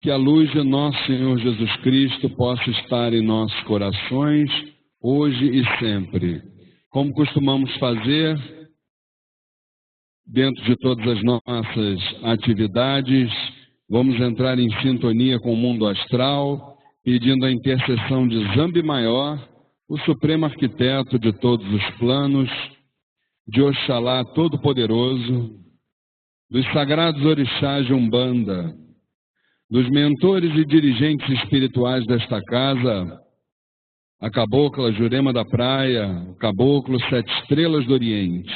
que a luz de nosso Senhor Jesus Cristo possa estar em nossos corações, hoje e sempre. Como costumamos fazer, dentro de todas as nossas atividades, vamos entrar em sintonia com o mundo astral, pedindo a intercessão de Zambi Maior, o supremo arquiteto de todos os planos, de Oxalá Todo-Poderoso, dos sagrados orixás de Umbanda, dos mentores e dirigentes espirituais desta casa, a Cabocla Jurema da Praia, o Caboclo Sete Estrelas do Oriente,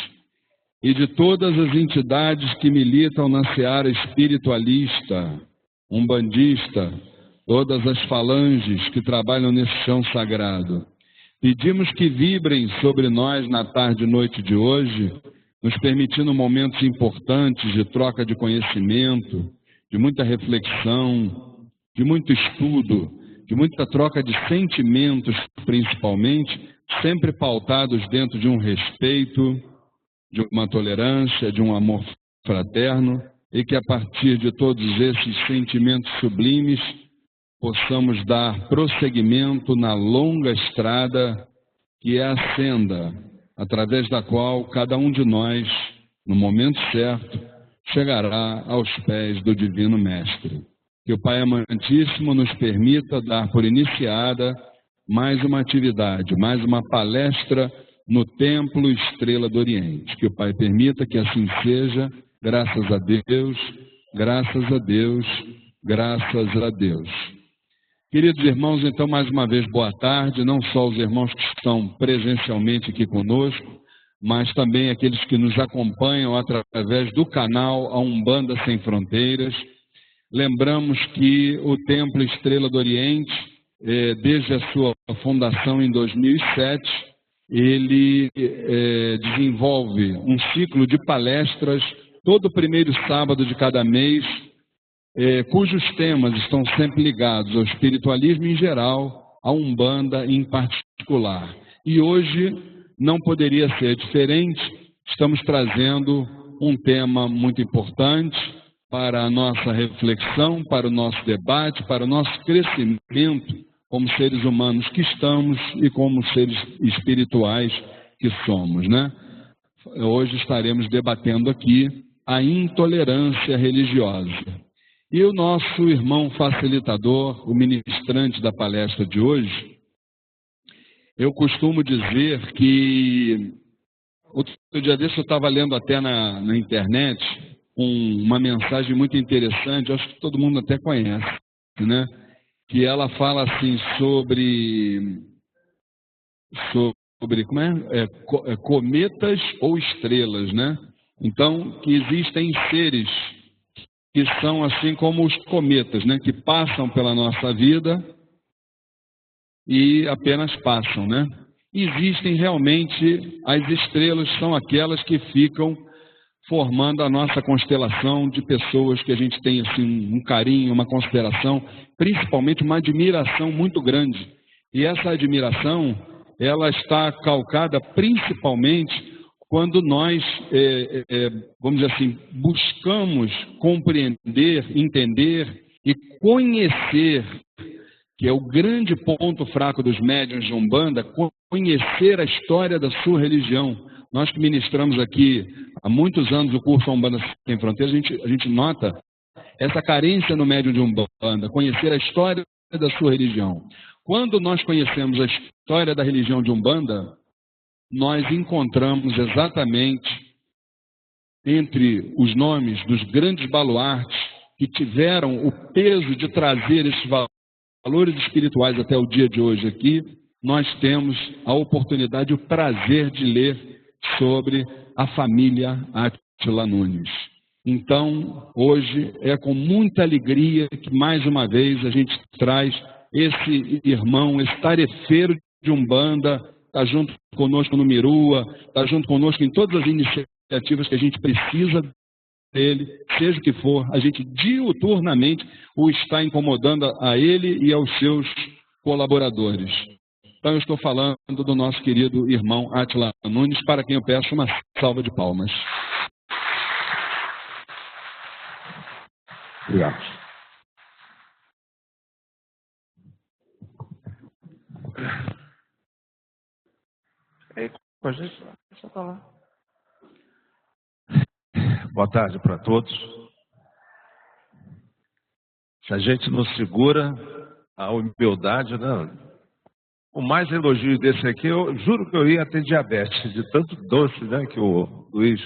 e de todas as entidades que militam na seara espiritualista, umbandista, todas as falanges que trabalham nesse chão sagrado. Pedimos que vibrem sobre nós na tarde e noite de hoje, nos permitindo momentos importantes de troca de conhecimento, de muita reflexão, de muito estudo, de muita troca de sentimentos, principalmente, sempre pautados dentro de um respeito, de uma tolerância, de um amor fraterno, e que a partir de todos esses sentimentos sublimes possamos dar prosseguimento na longa estrada que é a senda, através da qual cada um de nós, no momento certo, chegará aos pés do Divino Mestre. Que o Pai Amantíssimo nos permita dar por iniciada mais uma atividade, mais uma palestra no Templo Estrela do Oriente. Que o Pai permita que assim seja, graças a Deus, graças a Deus, graças a Deus. Queridos irmãos, então, mais uma vez, boa tarde, não só os irmãos que estão presencialmente aqui conosco, mas também aqueles que nos acompanham através do canal A Umbanda Sem Fronteiras. Lembramos que o Templo Estrela do Oriente, desde a sua fundação em 2007, ele desenvolve um ciclo de palestras todo primeiro sábado de cada mês, cujos temas estão sempre ligados ao espiritualismo em geral, à Umbanda em particular. E hoje não poderia ser diferente, estamos trazendo um tema muito importante para a nossa reflexão, para o nosso debate, para o nosso crescimento como seres humanos que estamos e como seres espirituais que somos, né? Hoje estaremos debatendo aqui a intolerância religiosa. E o nosso irmão facilitador, o ministrante da palestra de hoje, eu costumo dizer que, outro dia desse eu estava lendo até na internet uma mensagem muito interessante, acho que todo mundo até conhece, né? Que ela fala assim sobre cometas ou estrelas, né? Então, que existem seres que são assim como os cometas, né? Que passam pela nossa vida e apenas passam, né? Existem realmente as estrelas, são aquelas que ficam formando a nossa constelação de pessoas que a gente tem assim um carinho, uma consideração, principalmente uma admiração muito grande. E essa admiração, ela está calcada principalmente quando nós, vamos dizer assim, buscamos compreender, entender e conhecer, que é o grande ponto fraco dos médiuns de Umbanda, conhecer a história da sua religião. Nós que ministramos aqui há muitos anos o curso Umbanda Sem Fronteiras, a gente nota essa carência no médium de Umbanda, conhecer a história da sua religião. Quando nós conhecemos a história da religião de Umbanda, nós encontramos exatamente entre os nomes dos grandes baluartes que tiveram o peso de trazer esses valores espirituais até o dia de hoje aqui, nós temos a oportunidade e o prazer de ler sobre a família Átila Nunes. Então, hoje é com muita alegria que mais uma vez a gente traz esse irmão, esse tarefeiro de Umbanda, está junto conosco no Mirua, está junto conosco em todas as iniciativas que a gente precisa dele, seja o que for, a gente diuturnamente o está incomodando a ele e aos seus colaboradores. Então eu estou falando do nosso querido irmão Átila Nunes, para quem eu peço uma salva de palmas. Obrigado. É com a gente, deixa eu falar. Boa tarde para todos. Se a gente não segura a humildade, né? O mais elogio desse aqui, eu juro que eu ia ter diabetes, de tanto doce, né, que o Luiz...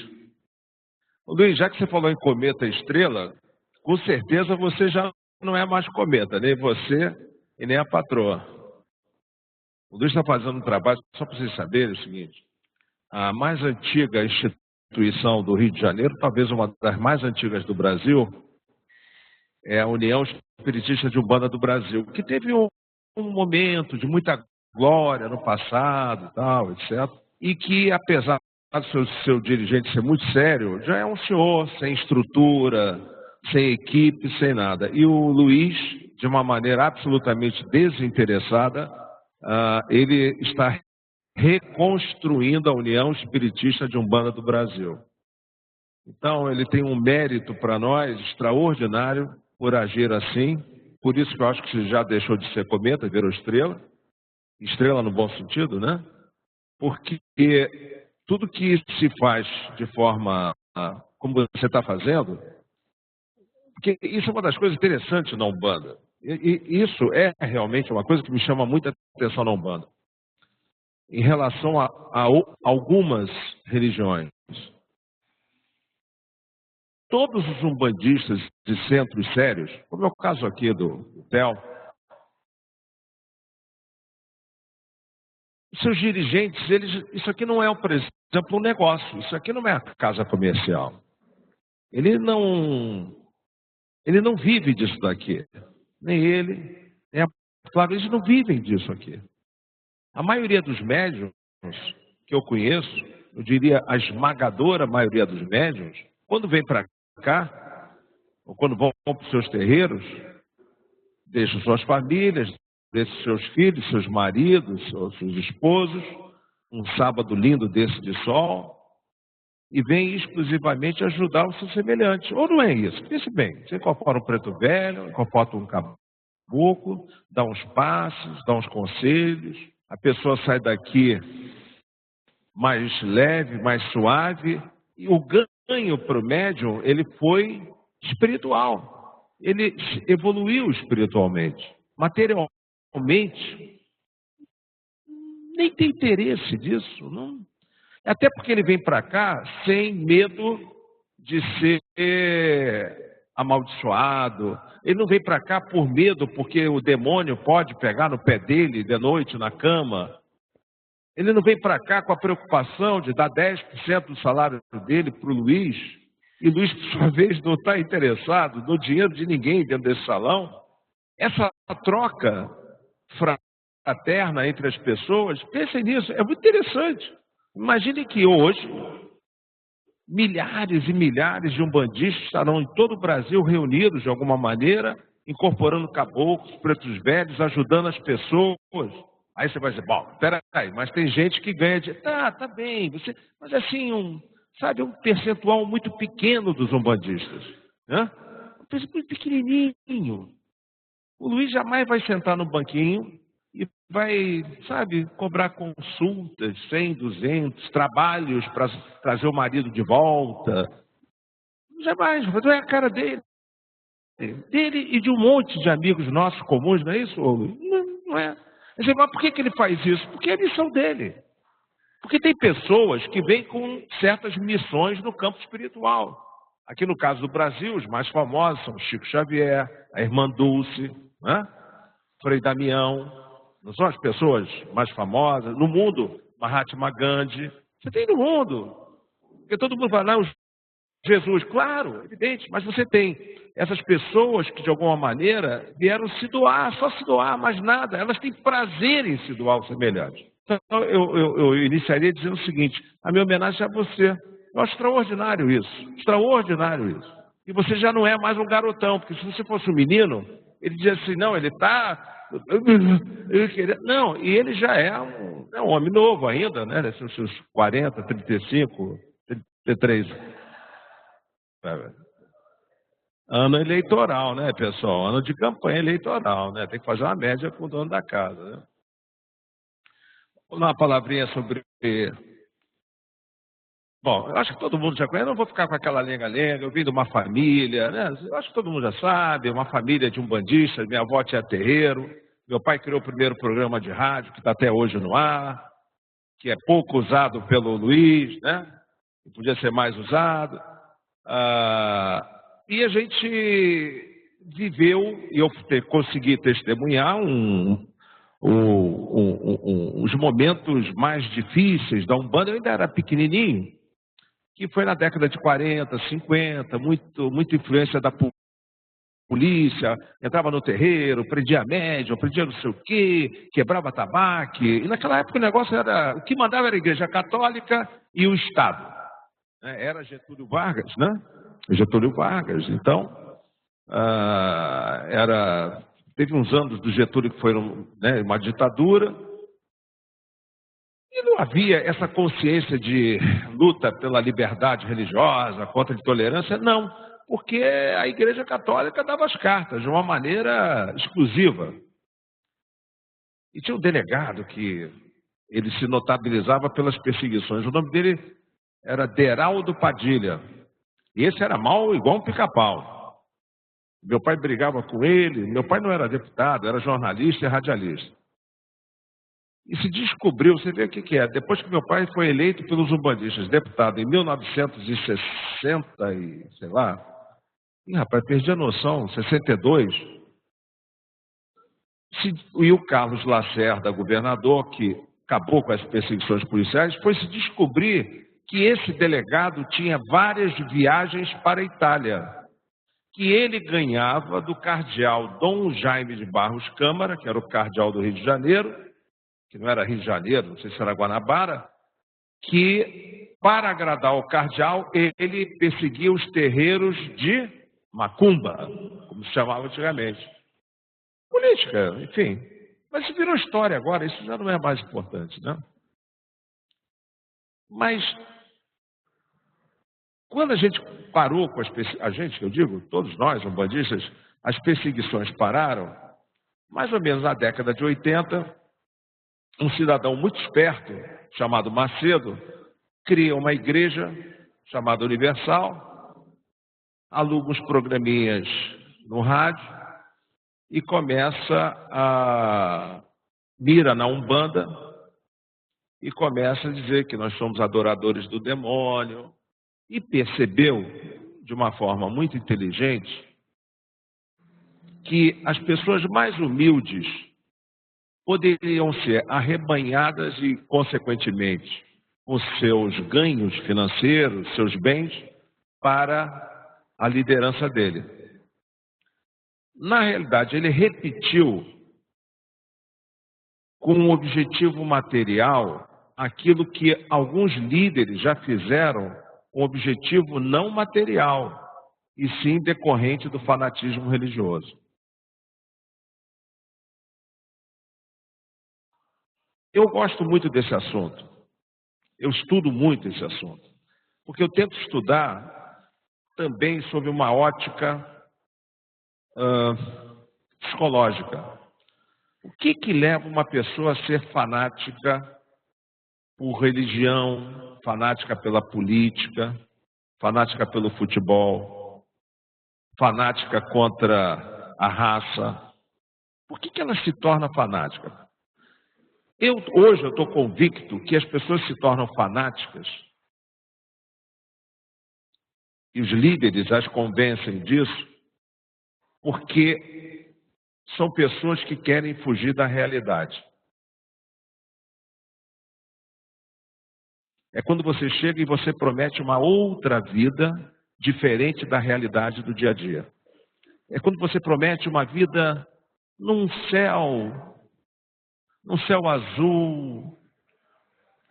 Ô, Luiz, já que você falou em cometa estrela, com certeza você já não é mais cometa, nem você e nem a patroa. O Luiz está fazendo um trabalho, só para vocês saberem o seguinte, a mais antiga instituição do Rio de Janeiro, talvez uma das mais antigas do Brasil, é a União Espiritista de Umbanda do Brasil, que teve um momento de muita glória no passado, tal, etc. E que, apesar do seu dirigente ser muito sério, já é um senhor sem estrutura, sem equipe, sem nada. E o Luiz, de uma maneira absolutamente desinteressada, ele está reconstruindo a União Espiritista de Umbanda do Brasil. Então, ele tem um mérito para nós extraordinário por agir assim. Por isso que eu acho que você já deixou de ser cometa, virou estrela. Estrela no bom sentido, né? Porque tudo que se faz de forma como você está fazendo, porque isso é uma das coisas interessantes na Umbanda. E isso é realmente uma coisa que me chama muita atenção na Umbanda. Em relação a algumas religiões. Todos os umbandistas de centros sérios, como é o caso aqui do Theo, seus dirigentes, isso aqui não é, por exemplo, um negócio, isso aqui não é a casa comercial. Ele não vive disso daqui. Nem ele, nem a Flávia, eles não vivem disso aqui. A maioria dos médiuns que eu conheço, eu diria a esmagadora maioria dos médiuns, quando vem para cá, ou quando vão para os seus terreiros, deixam suas famílias, deixam seus filhos, seus maridos, seus esposos, um sábado lindo desse de sol, e vem exclusivamente ajudar o seu semelhante. Ou não é isso? Pense bem, você incorpora um preto velho, incorpora um caboclo, dá uns passos, dá uns conselhos, a pessoa sai daqui mais leve, mais suave, e o ganho para o médium, ele foi espiritual. Ele evoluiu espiritualmente. Materialmente, nem tem interesse disso. Não. Até porque ele vem para cá sem medo de ser amaldiçoado. Ele não vem para cá por medo, porque o demônio pode pegar no pé dele de noite na cama. Ele não vem para cá com a preocupação de dar 10% do salário dele para o Luiz, e Luiz, por sua vez, não está interessado no dinheiro de ninguém dentro desse salão. Essa troca fraterna entre as pessoas, pensem nisso, é muito interessante. Imagine que hoje, milhares e milhares de umbandistas estarão em todo o Brasil reunidos de alguma maneira, incorporando caboclos, pretos velhos, ajudando as pessoas. Aí você vai dizer, bom, peraí, mas tem gente que ganha de... Tá bem, mas assim, um percentual muito pequeno dos umbandistas. Né? Um percentual muito pequenininho. O Luiz jamais vai sentar no banquinho e vai, cobrar consultas, 100, 200, trabalhos para trazer o marido de volta. Jamais, não é a cara dele. Dele e de um monte de amigos nossos comuns, não é isso, Luiz? Não é. Mas por que ele faz isso? Porque é a missão dele. Porque tem pessoas que vêm com certas missões no campo espiritual. Aqui no caso do Brasil, os mais famosos são Chico Xavier, a Irmã Dulce, né? Frei Damião. Não são as pessoas mais famosas. No mundo, Mahatma Gandhi. Você tem no mundo. Porque todo mundo fala, não, Jesus, claro, evidente. Mas você tem essas pessoas que, de alguma maneira, vieram se doar, só se doar, mais nada. Elas têm prazer em se doar ao semelhante. Então, eu iniciaria dizendo o seguinte, a minha homenagem é a você. Eu acho extraordinário isso. Extraordinário isso. E você já não é mais um garotão, porque se você fosse um menino, ele dizia assim, não, ele está... Não, e ele já é um homem novo ainda, né? Seus 40, 35, 33. Ano eleitoral, né, pessoal? Ano de campanha eleitoral, né? Tem que fazer uma média com o dono da casa, né? Vou dar uma palavrinha sobre... Bom, eu acho que todo mundo já conhece, eu não vou ficar com aquela lenga-lenga, eu vim de uma família, né? Eu acho que todo mundo já sabe, uma família de umbandistas, minha avó tinha terreiro, meu pai criou o primeiro programa de rádio, que está até hoje no ar, que é pouco usado pelo Luiz, né? Podia ser mais usado. E a gente viveu, e eu consegui testemunhar os momentos mais difíceis da Umbanda. Eu ainda era pequenininho, que foi na década de 40, 50, muita influência da polícia, entrava no terreiro, prendia médium, prendia não sei o quê, quebrava tabaco. E naquela época o negócio era, o que mandava era a Igreja Católica e o Estado. Era Getúlio Vargas, né? Getúlio Vargas. Então, teve uns anos do Getúlio que foram, né, uma ditadura. E não havia essa consciência de luta pela liberdade religiosa, contra a intolerância, não. Porque a Igreja Católica dava as cartas de uma maneira exclusiva. E tinha um delegado que ele se notabilizava pelas perseguições. O nome dele era Deraldo Padilha. E esse era mau igual um pica-pau. Meu pai brigava com ele. Meu pai não era deputado, era jornalista e radialista. E se descobriu, você vê o que é. Depois que meu pai foi eleito pelos umbandistas, deputado em 1960 e sei lá. Ih, rapaz, perdi a noção, 62. E o Carlos Lacerda, governador, que acabou com as perseguições policiais, foi se descobrir que esse delegado tinha várias viagens para a Itália, que ele ganhava do cardeal Dom Jaime de Barros Câmara, que era o cardeal do Rio de Janeiro, que não era Rio de Janeiro, não sei se era Guanabara, que, para agradar o cardeal, ele perseguia os terreiros de macumba, como se chamava antigamente. Política, enfim. Mas isso virou história agora, isso já não é mais importante, né? Mas, quando a gente parou com a gente, eu digo, todos nós, umbandistas, as perseguições pararam, mais ou menos na década de 80, um cidadão muito esperto, chamado Macedo, cria uma igreja chamada Universal, aluga uns programinhas no rádio e começa a mira na Umbanda e começa a dizer que nós somos adoradores do demônio e percebeu, de uma forma muito inteligente, que as pessoas mais humildes poderiam ser arrebanhadas e, consequentemente, os seus ganhos financeiros, seus bens, para a liderança dele. Na realidade, ele repetiu com um objetivo material aquilo que alguns líderes já fizeram com um objetivo não material, e sim decorrente do fanatismo religioso. Eu gosto muito desse assunto. Eu estudo muito esse assunto. Porque eu tento estudar também sob uma ótica psicológica. O que leva uma pessoa a ser fanática por religião, fanática pela política, fanática pelo futebol, fanática contra a raça? Por que ela se torna fanática? Hoje eu estou convicto que as pessoas se tornam fanáticas e os líderes as convencem disso porque são pessoas que querem fugir da realidade. É quando você chega e você promete uma outra vida diferente da realidade do dia a dia. É quando você promete uma vida num céu azul,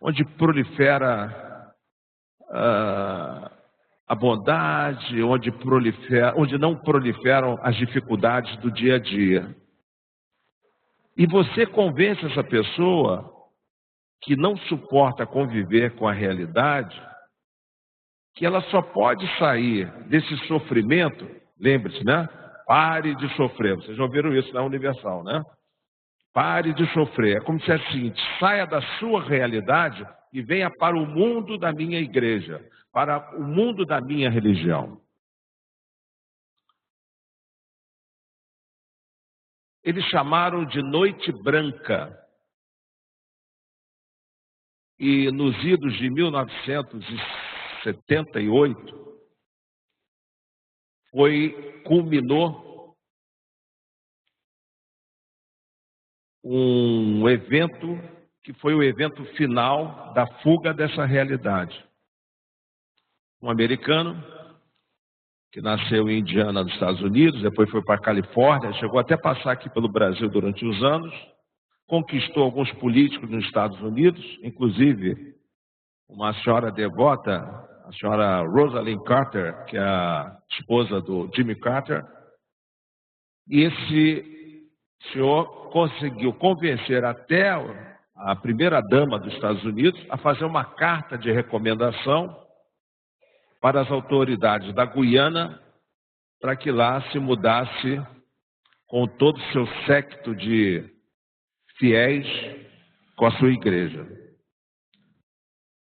onde prolifera a bondade, onde não proliferam as dificuldades do dia a dia. E você convence essa pessoa que não suporta conviver com a realidade, que ela só pode sair desse sofrimento, lembre-se, né? Pare de sofrer. Vocês já ouviram isso na Universal, né? Pare de sofrer. É como se assim, saia da sua realidade e venha para o mundo da minha igreja, para o mundo da minha religião. Eles chamaram de Noite Branca. E nos idos de 1978, culminou um evento que foi o evento final da fuga dessa realidade. Um americano que nasceu em Indiana, nos Estados Unidos, depois foi para a Califórnia, chegou até a passar aqui pelo Brasil durante uns anos, conquistou alguns políticos nos Estados Unidos, inclusive uma senhora devota, a senhora Rosalynn Carter, que é a esposa do Jimmy Carter, e esse senhor conseguiu convencer até a primeira-dama dos Estados Unidos a fazer uma carta de recomendação para as autoridades da Guiana, para que lá se mudasse com todo o seu séquito de fiéis com a sua igreja.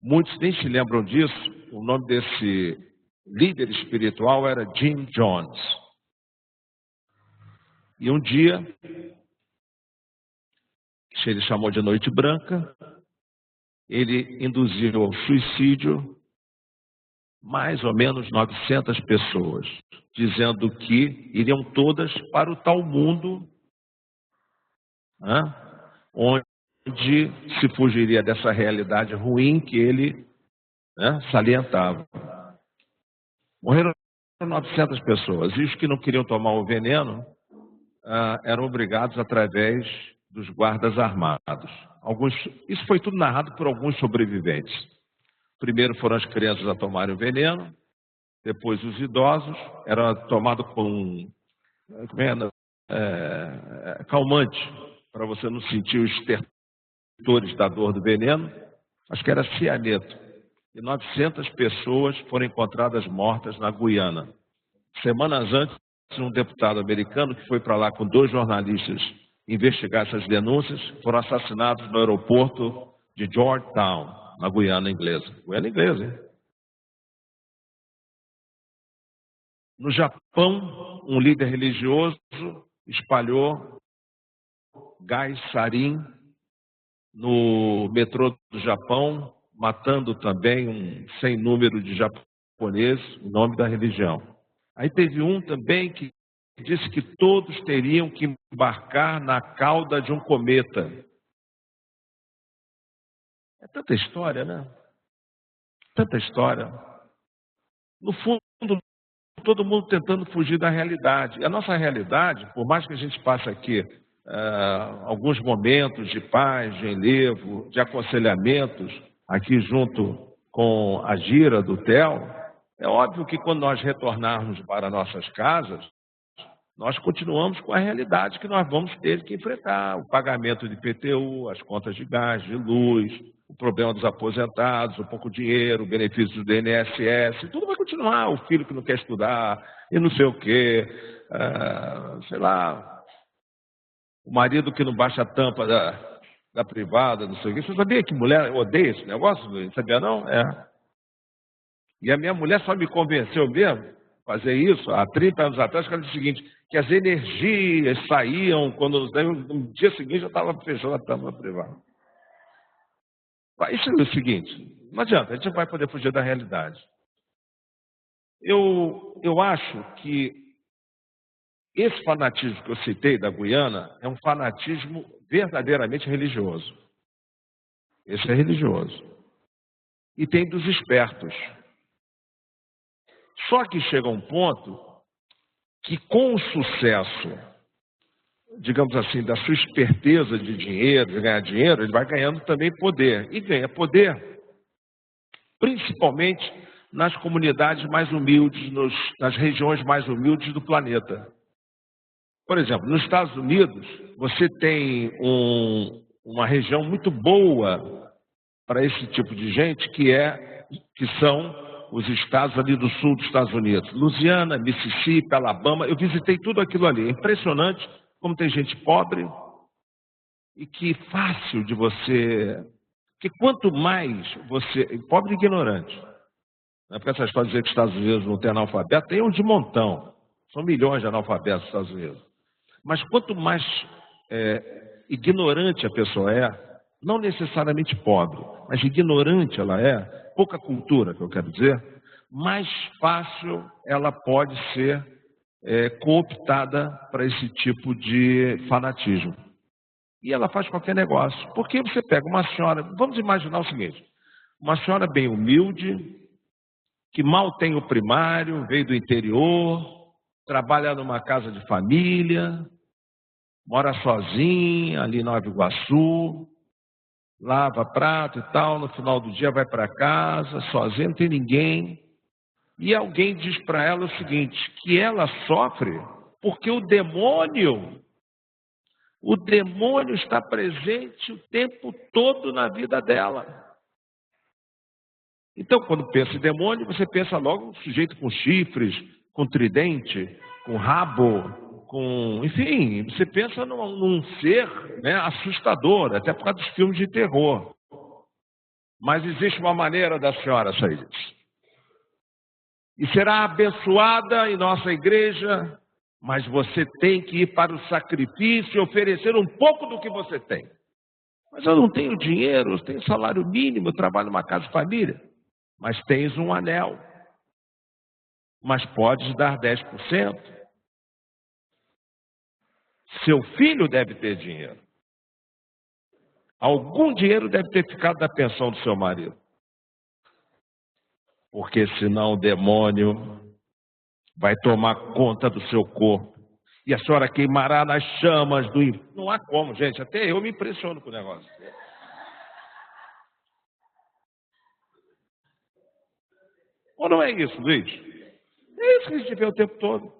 Muitos nem se lembram disso. O nome desse líder espiritual era Jim Jones. E um dia, que ele chamou de Noite Branca, ele induziu ao suicídio mais ou menos 900 pessoas, dizendo que iriam todas para o tal mundo, onde se fugiria dessa realidade ruim que ele salientava. Morreram 900 pessoas, e os que não queriam tomar o veneno eram obrigados através dos guardas armados. Isso foi tudo narrado por alguns sobreviventes. Primeiro foram as crianças a tomarem o veneno, depois os idosos, era tomado com calmante, para você não sentir os estertores da dor do veneno, acho que era cianeto. E 900 pessoas foram encontradas mortas na Guiana. Semanas antes, um deputado americano que foi para lá com 2 jornalistas investigar essas denúncias, foram assassinados no aeroporto de Georgetown, na Guiana inglesa. Guiana inglesa, hein? No Japão, um líder religioso espalhou gás sarin no metrô do Japão, matando também um sem número de japoneses, em nome da religião. Aí teve um também que disse que todos teriam que embarcar na cauda de um cometa. É tanta história, né? Tanta história. No fundo, todo mundo tentando fugir da realidade. E a nossa realidade, por mais que a gente passe aqui alguns momentos de paz, de enlevo, de aconselhamentos, aqui junto com a Gira do Theo, é óbvio que quando nós retornarmos para nossas casas, nós continuamos com a realidade que nós vamos ter que enfrentar, o pagamento de IPTU, as contas de gás, de luz, o problema dos aposentados, o pouco dinheiro, o benefício do INSS, tudo vai continuar, o filho que não quer estudar e não sei o quê, sei lá, o marido que não baixa a tampa da privada, não sei o quê. Você sabia que mulher odeia esse negócio? Não sabia não? É. E a minha mulher só me convenceu mesmo a fazer isso há 30 anos atrás, que ela disse o seguinte, que as energias saíam quando no dia seguinte eu estava fechando a tampa privada. Isso é o seguinte, não adianta, a gente não vai poder fugir da realidade. Eu acho que esse fanatismo que eu citei da Guiana é um fanatismo verdadeiramente religioso. Esse é religioso. E tem dos espertos. Só que chega um ponto que com o sucesso, digamos assim, da sua esperteza de dinheiro, de ganhar dinheiro, ele vai ganhando também poder. E ganha poder, principalmente nas comunidades mais humildes, nas regiões mais humildes do planeta. Por exemplo, nos Estados Unidos, você tem uma região muito boa para esse tipo de gente, que são os estados ali do sul dos Estados Unidos. Louisiana, Mississippi, Alabama, eu visitei tudo aquilo ali. É impressionante como tem gente pobre, e que fácil de você... Porque quanto mais você... Pobre e ignorante. Não é porque essas coisas dizer que os Estados Unidos não tem analfabeto, tem um de montão. São milhões de analfabetos nos Estados Unidos. Mas quanto mais ignorante a pessoa é, não necessariamente pobre, mas ignorante ela é, pouca cultura, que eu quero dizer, mais fácil ela pode ser cooptada para esse tipo de fanatismo. E ela faz qualquer negócio. Porque você pega uma senhora, vamos imaginar o seguinte, uma senhora bem humilde, que mal tem o primário, veio do interior, trabalha numa casa de família, mora sozinha ali em Nova Iguaçu, lava prato e tal, no final do dia vai para casa, sozinha, não tem ninguém. E alguém diz para ela o seguinte, que ela sofre porque o demônio está presente o tempo todo na vida dela. Então, quando pensa em demônio, você pensa logo um sujeito com chifres, com tridente, com rabo, enfim, você pensa num ser, né, assustador, até por causa dos filmes de terror. Mas existe uma maneira da senhora sair disso. E será abençoada em nossa igreja, mas você tem que ir para o sacrifício e oferecer um pouco do que você tem. Mas eu não tenho dinheiro, eu tenho salário mínimo, eu trabalho numa casa de família. Mas tens um anel. Mas podes dar 10%. Seu filho deve ter dinheiro. Algum dinheiro deve ter ficado da pensão do seu marido. Porque senão o demônio vai tomar conta do seu corpo. E a senhora queimará nas chamas do inferno. Não há como, gente. Até eu me impressiono com o negócio. Ou não é isso, Luiz? É isso que a gente vê o tempo todo.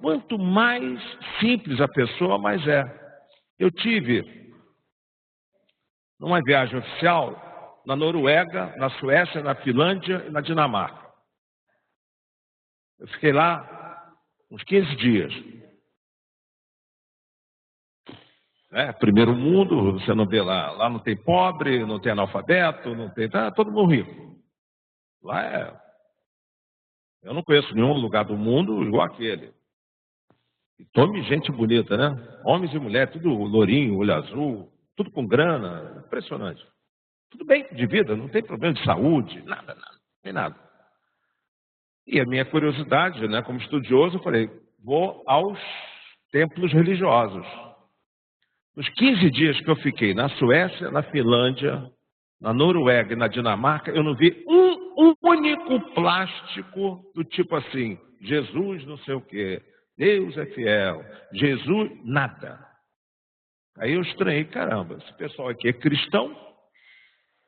Quanto mais simples a pessoa, mais é. Eu tive numa viagem oficial na Noruega, na Suécia, na Finlândia e na Dinamarca. Eu fiquei lá uns 15 dias. Primeiro mundo, você não vê lá. Lá não tem pobre, não tem analfabeto, não tem... Tá todo mundo rico. Lá eu não conheço nenhum lugar do mundo igual aquele. E tome gente bonita, né? Homens e mulheres, tudo lourinho, olho azul, tudo com grana, impressionante. Tudo bem de vida, não tem problema de saúde, nada, não tem nada. E a minha curiosidade, né, como estudioso, eu falei, vou aos templos religiosos. Nos 15 dias que eu fiquei na Suécia, na Finlândia, na Noruega e na Dinamarca, eu não vi um único plástico do tipo assim, Jesus não sei o quê, Deus é fiel, Jesus, nada. Aí eu estranhei, caramba, esse pessoal aqui é cristão?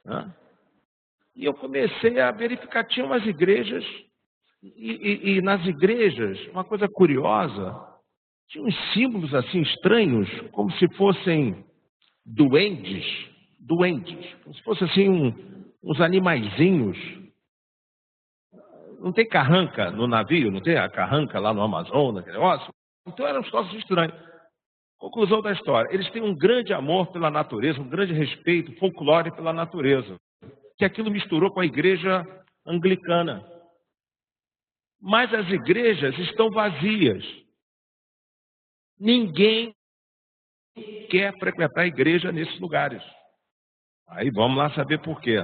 Né? E eu comecei a verificar, tinha umas igrejas, e nas igrejas, uma coisa curiosa, tinha uns símbolos assim estranhos, como se fossem duendes, como se fossem assim uns animaizinhos. Não tem carranca no navio, não tem a carranca lá no Amazonas, aquele negócio? Então eram uns troços estranhos. Conclusão da história, eles têm um grande amor pela natureza, um grande respeito, folclore pela natureza, que aquilo misturou com a igreja anglicana. Mas as igrejas estão vazias. Ninguém quer frequentar a igreja nesses lugares. Aí vamos lá saber por quê.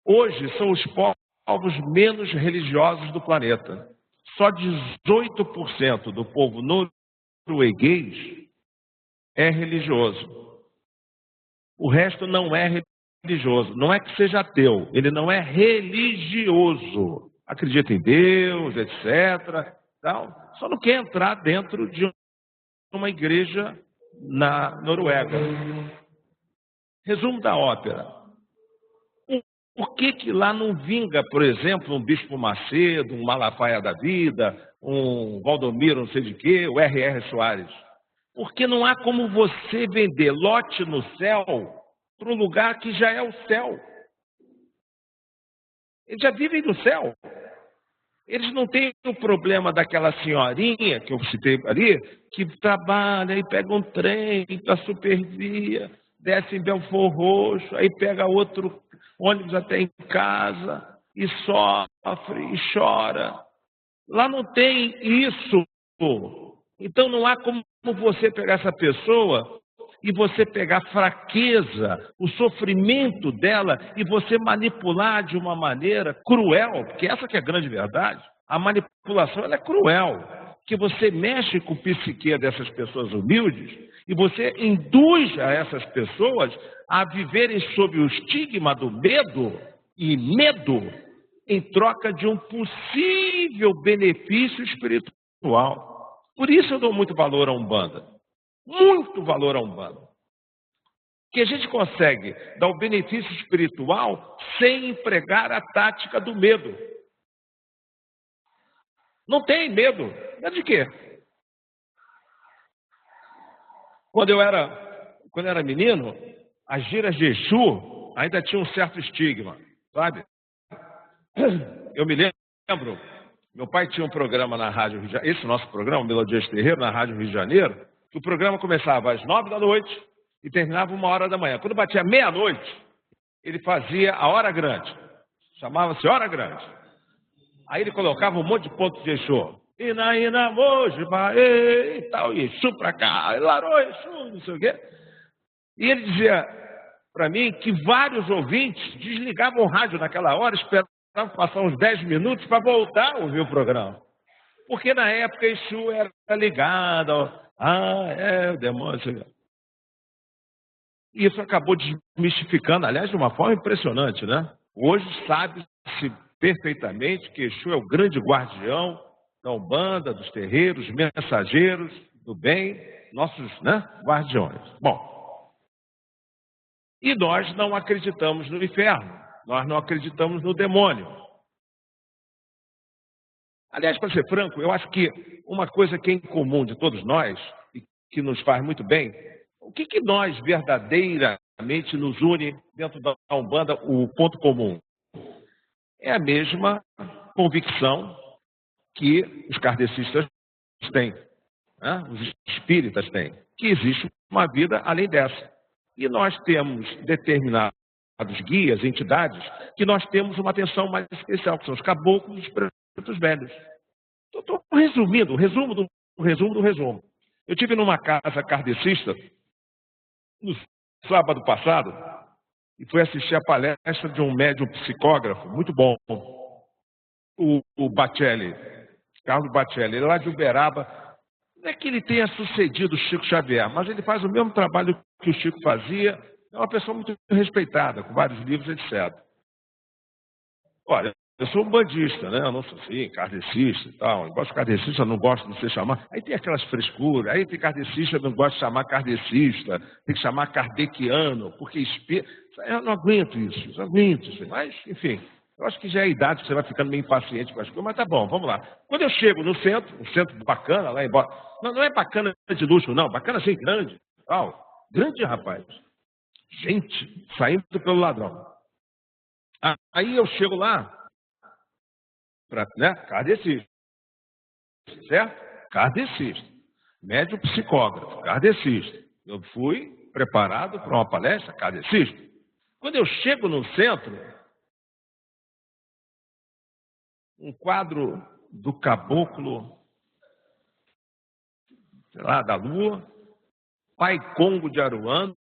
Hoje são os povos menos religiosos do planeta. Só 18% do povo norueguês é religioso. O resto não é religioso. Não é que seja ateu, ele não é religioso. Acredita em Deus, etc. Tal. Só não quer entrar dentro de uma igreja na Noruega. Resumo da ópera. Por que lá não vinga, por exemplo, um Bispo Macedo, um Malafaia da Vida, um Valdomiro não sei de quê, o R.R. Soares? Porque não há como você vender lote no céu para um lugar que já é o céu. Eles já vivem no céu. Eles não têm o problema daquela senhorinha que eu citei ali, que trabalha e pega um trem para Supervia, desce em Belfort Roxo, aí pega outro ônibus até em casa e sofre e chora. Lá não tem isso. Então não há como você pegar essa pessoa e você pegar a fraqueza, o sofrimento dela e você manipular de uma maneira cruel, porque essa que é a grande verdade. A manipulação ela é cruel, que você mexe com o psique dessas pessoas humildes e você induz a essas pessoas a viverem sob o estigma do medo e medo em troca de um possível benefício espiritual. Por isso eu dou muito valor à Umbanda. Muito valor à Umbanda. Que a gente consegue dar o benefício espiritual sem empregar a tática do medo. Não tem medo. Medo de quê? Quando eu era menino, as giras de Exu ainda tinham um certo estigma, sabe? Eu me lembro, meu pai tinha um programa na Rádio Rio de Janeiro, esse nosso programa, Melodias Terreiro, na Rádio Rio de Janeiro, que o programa começava às 9 da noite e terminava 1h da manhã. Quando batia meia-noite, ele fazia a hora grande, chamava-se hora grande. Aí ele colocava um monte de pontos de Exu. Ina, moji, baê, e tal, e Exu pra cá, larô, Exu, não sei o quê. E ele dizia para mim que vários ouvintes desligavam o rádio naquela hora, esperavam passar uns 10 minutos para voltar a ouvir o programa. Porque na época Exu era ligado o demônio. E isso acabou desmistificando, aliás, de uma forma impressionante, né? Hoje sabe-se perfeitamente que Exu é o grande guardião da Umbanda, dos terreiros, mensageiros do bem, nossos guardiões. Bom, e nós não acreditamos no inferno, nós não acreditamos no demônio. Aliás, para ser franco, eu acho que uma coisa que é incomum de todos nós, e que nos faz muito bem, o que nós verdadeiramente nos une dentro da Umbanda, o ponto comum? É a mesma convicção que os kardecistas têm, né? Os espíritas têm, que existe uma vida além dessa. E nós temos determinados guias, entidades, que nós temos uma atenção mais especial, que são os caboclos e os pretos velhos. Estou resumindo, o resumo do resumo. Eu estive numa casa kardecista no sábado passado e fui assistir a palestra de um médium psicógrafo muito bom, o Bacelli, Carlos Bacelli, ele é lá de Uberaba. Não é que ele tenha sucedido o Chico Xavier, mas ele faz o mesmo trabalho que o Chico fazia, é uma pessoa muito respeitada, com vários livros, etc. Olha, eu sou um bandista, né? Eu não sou assim, kardecista e tal. Embora os kardecistas não gostam de ser chamado. Aí tem aquelas frescuras, aí tem kardecista que não gosta de chamar kardecista, tem que chamar kardeciano, porque eu não aguento isso, Mas, enfim, eu acho que já é a idade que você vai ficando meio impaciente com as coisas, mas tá bom, vamos lá. Quando eu chego no centro, um centro bacana, lá embora. Não é bacana de luxo, não, bacana assim, grande, tal. Grande, rapaz. Gente saindo pelo ladrão. Aí eu chego lá, kardecista, certo? Kardecista. Médium psicógrafo, kardecista. Eu fui preparado para uma palestra kardecista. Quando eu chego no centro, um quadro do caboclo, sei lá, da lua, pai Congo de Aruanda,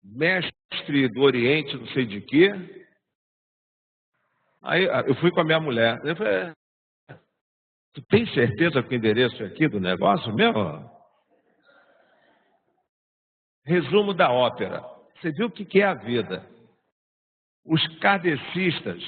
mestre do Oriente, não sei de quê. Aí eu fui com a minha mulher. Eu falei, tu tem certeza que o endereço é aqui do negócio mesmo? Resumo da ópera. Você viu o que é a vida? Os kardecistas,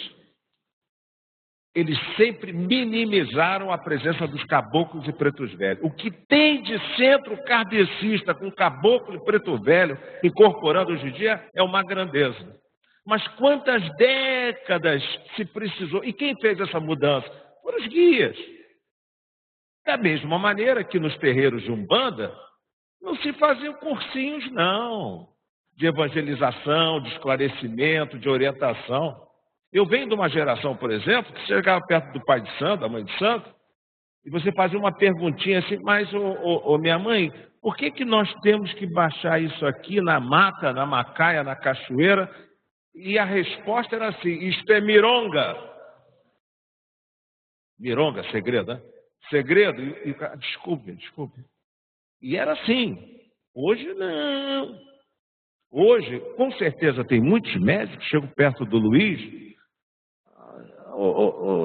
eles sempre minimizaram a presença dos caboclos e pretos velhos. O que tem de centro kardecista com caboclo e preto velho incorporando hoje em dia é uma grandeza. Mas quantas décadas se precisou? E quem fez essa mudança? Foram os guias. Da mesma maneira que nos terreiros de Umbanda, não se faziam cursinhos, não, de evangelização, de esclarecimento, de orientação. Eu venho de uma geração, por exemplo, que chegava perto do pai de santo, da mãe de santo, e você fazia uma perguntinha assim, mas, minha mãe, por que nós temos que baixar isso aqui na mata, na macaia, na cachoeira? E a resposta era assim, isto é mironga. Mironga, segredo, né? Segredo. E o cara, desculpe. E era assim. Hoje não. Hoje, com certeza, tem muitos médicos que chegam perto do Luiz.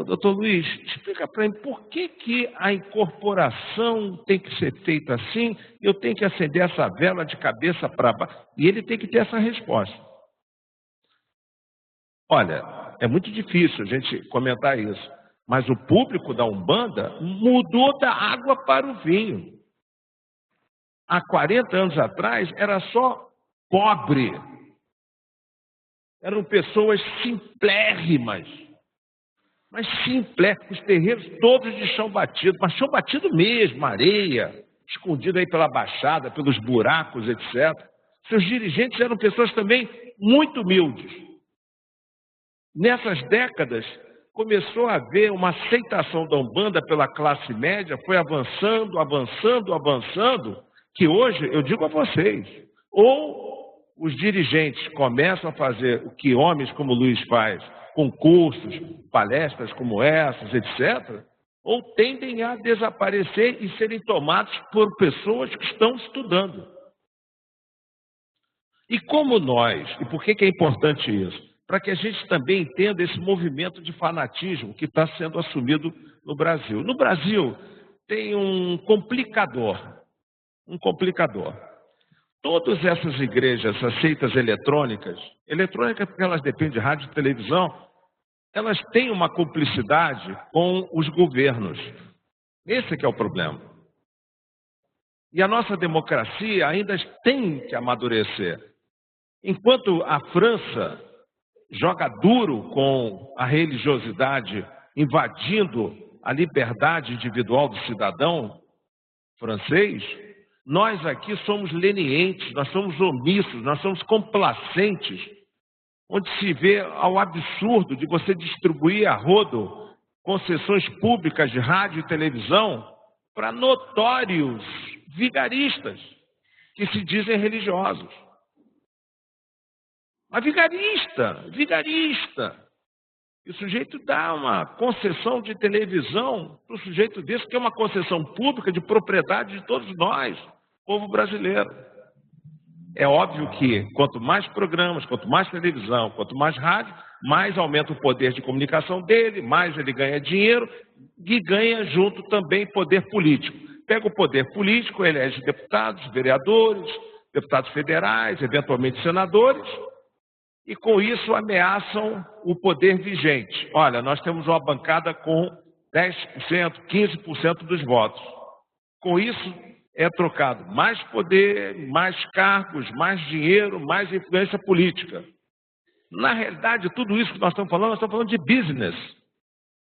Doutor Luiz, explica para mim por que a incorporação tem que ser feita assim, eu tenho que acender essa vela de cabeça para baixo. E ele tem que ter essa resposta. Olha, é muito difícil a gente comentar isso, mas o público da Umbanda mudou da água para o vinho. Há 40 anos atrás era só pobre. Eram pessoas simplérrimas. Mas simples, os terreiros todos de chão batido, mas chão batido mesmo, areia, escondido aí pela baixada, pelos buracos, etc. Seus dirigentes eram pessoas também muito humildes. Nessas décadas, começou a haver uma aceitação da Umbanda pela classe média, foi avançando, que hoje, eu digo a vocês, ou os dirigentes começam a fazer o que homens como o Luiz faz, concursos, palestras como essas, etc., ou tendem a desaparecer e serem tomados por pessoas que estão estudando. E como nós, e por que é importante isso? Para que a gente também entenda esse movimento de fanatismo que está sendo assumido no Brasil. No Brasil tem um complicador. Todas essas igrejas, essas seitas eletrônicas porque elas dependem de rádio e televisão, elas têm uma cumplicidade com os governos. Esse que é o problema. E a nossa democracia ainda tem que amadurecer. Enquanto a França joga duro com a religiosidade, invadindo a liberdade individual do cidadão francês, nós aqui somos lenientes, nós somos omissos, nós somos complacentes, onde se vê ao absurdo de você distribuir a rodo concessões públicas de rádio e televisão para notórios vigaristas que se dizem religiosos. Mas vigarista. E o sujeito dá uma concessão de televisão para o sujeito desse, que é uma concessão pública de propriedade de todos nós, povo brasileiro. É óbvio que quanto mais programas, quanto mais televisão, quanto mais rádio, mais aumenta o poder de comunicação dele, mais ele ganha dinheiro e ganha junto também poder político. Pega o poder político, elege deputados, vereadores, deputados federais, eventualmente senadores, e com isso ameaçam o poder vigente. Olha, nós temos uma bancada com 10%, 15% dos votos. Com isso é trocado mais poder, mais cargos, mais dinheiro, mais influência política. Na realidade, tudo isso que nós estamos falando de business.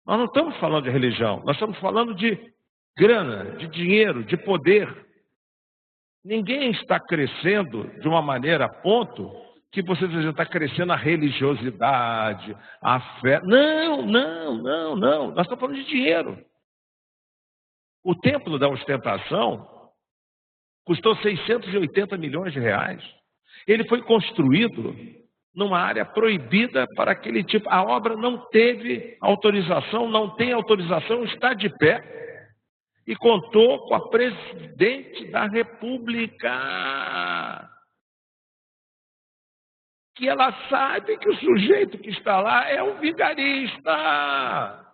Nós não estamos falando de religião, nós estamos falando de grana, de dinheiro, de poder. Ninguém está crescendo de uma maneira a ponto que você já está crescendo a religiosidade, a fé. Não. Nós estamos falando de dinheiro. O Templo da Ostentação custou 680 milhões de reais. Ele foi construído numa área proibida para aquele tipo. A obra não teve autorização, não tem autorização, está de pé. E contou com a presidente da República, que ela sabe que o sujeito que está lá é um vigarista.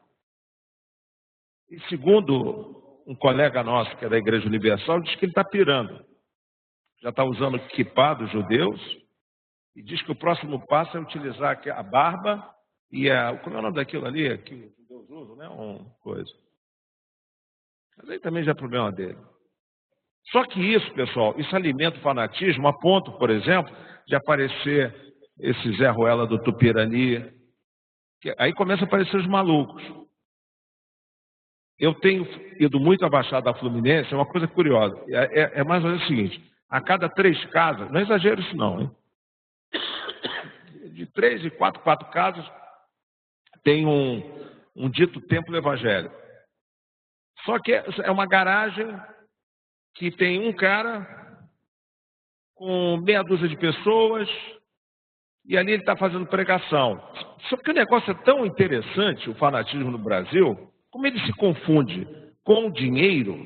E segundo um colega nosso, que é da Igreja Universal, diz que ele está pirando. Já está usando kippah dos judeus e diz que o próximo passo é utilizar a barba e como é o nome daquilo ali que os judeus usam, né? Coisa. Mas aí também já é problema dele. Só que isso, pessoal, isso alimenta o fanatismo a ponto, por exemplo, de aparecer esse Zé Ruela do Tupirani. Aí começam a aparecer os malucos. Eu tenho ido muito à Baixada Fluminense, é uma coisa curiosa. É mais ou menos o seguinte, a cada 3 casas, não exagero isso não, hein? De 3 e 4 casas, tem um dito templo evangélico. Só que é uma garagem que tem um cara com meia dúzia de pessoas e ali ele está fazendo pregação. Só que o negócio é tão interessante, o fanatismo no Brasil, como ele se confunde com o dinheiro,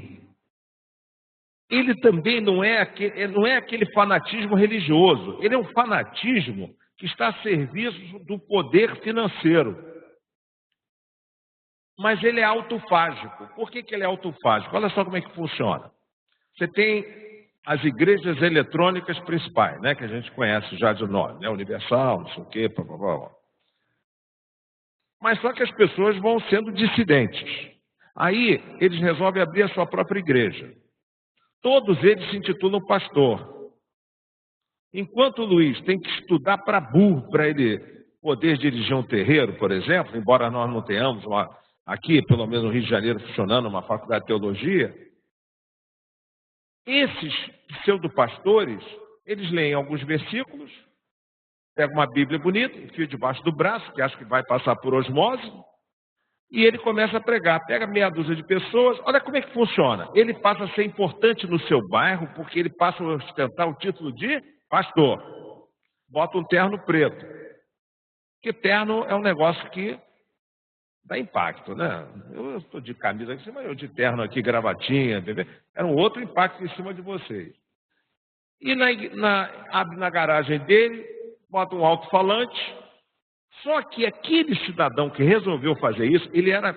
ele também não é aquele fanatismo religioso, ele é um fanatismo que está a serviço do poder financeiro. Mas ele é autofágico. Por que ele é autofágico? Olha só como é que funciona. Você tem as igrejas eletrônicas principais, né, que a gente conhece já de nome, né, Universal, não sei o quê, blá, blá, blá. Mas só que as pessoas vão sendo dissidentes. Aí eles resolvem abrir a sua própria igreja. Todos eles se intitulam pastor. Enquanto o Luiz tem que estudar para burro para ele poder dirigir um terreiro, por exemplo, embora nós não tenhamos aqui, pelo menos no Rio de Janeiro, funcionando uma faculdade de teologia, esses pseudopastores, eles leem alguns versículos, pegam uma Bíblia bonita, enfia debaixo do braço, que acha que vai passar por osmose, e ele começa a pregar. Pega meia dúzia de pessoas, olha como é que funciona. Ele passa a ser importante no seu bairro, porque ele passa a ostentar o título de pastor. Bota um terno preto. Porque terno é um negócio que dá impacto, né? Eu estou de camisa aqui em cima, eu de terno aqui, gravatinha, bebê. Era um outro impacto em cima de vocês. E abre na garagem dele, bota um alto-falante. Só que aquele cidadão que resolveu fazer isso, ele era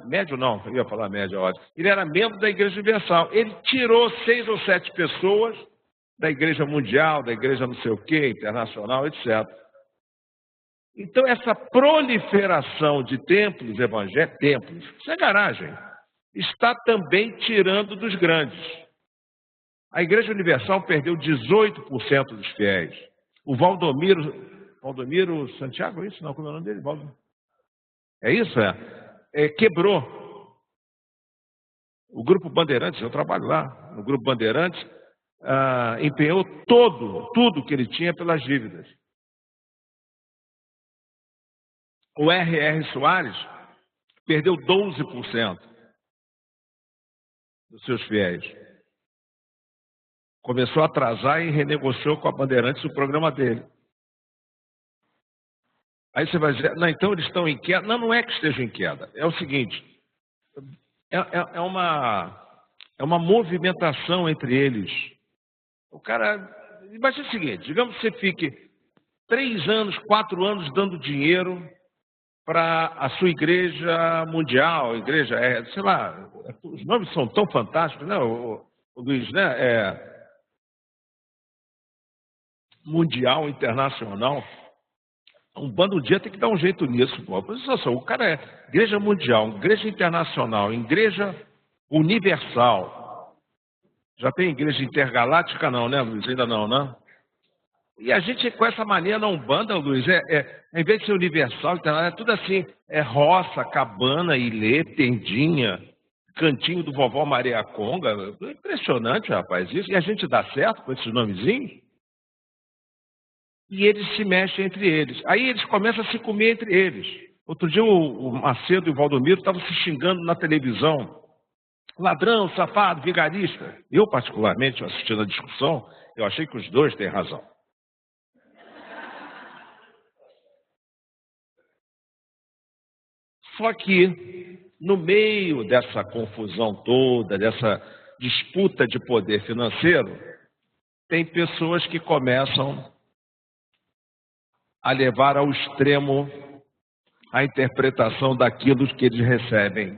médio, não, eu ia falar médio, ótimo. Ele era membro da Igreja Universal. Ele tirou 6 ou 7 pessoas da Igreja Mundial, da Igreja não sei o quê, internacional, etc. Então, essa proliferação de templos evangélicos, isso é garagem, está também tirando dos grandes. A Igreja Universal perdeu 18% dos fiéis. O Valdomiro Santiago, é isso? Não, como é o nome dele? É isso? Quebrou. O Grupo Bandeirantes, eu trabalho lá, no Grupo Bandeirantes, empenhou tudo que ele tinha pelas dívidas. O R.R. Soares perdeu 12% dos seus fiéis. Começou a atrasar e renegociou com a Bandeirantes o programa dele. Aí você vai dizer, não, então eles estão em queda. Não, não é que estejam em queda. É o seguinte, é uma movimentação entre eles. O cara, imagina o seguinte, digamos que você fique 3 anos, 4 anos dando dinheiro para a sua igreja mundial, igreja, sei lá, os nomes são tão fantásticos, né, o Luiz, né, mundial, internacional. Um bando um dia tem que dar um jeito nisso, pô. O cara é igreja mundial, igreja internacional, igreja universal. Já tem igreja intergaláctica não, né, Luiz? Ainda não, né? E a gente com essa mania na Umbanda, Luiz, em vez de ser universal, é tudo assim, roça, cabana, ilê, tendinha, cantinho do vovó Maria Conga. Impressionante, rapaz, isso. E a gente dá certo com esses nomezinhos? E eles se mexem entre eles. Aí eles começam a se comer entre eles. Outro dia o Macedo e o Valdomiro estavam se xingando na televisão. Ladrão, safado, vigarista. Eu, particularmente, assistindo a discussão, eu achei que os dois têm razão. Só que, no meio dessa confusão toda, dessa disputa de poder financeiro, tem pessoas que começam a levar ao extremo a interpretação daquilo que eles recebem,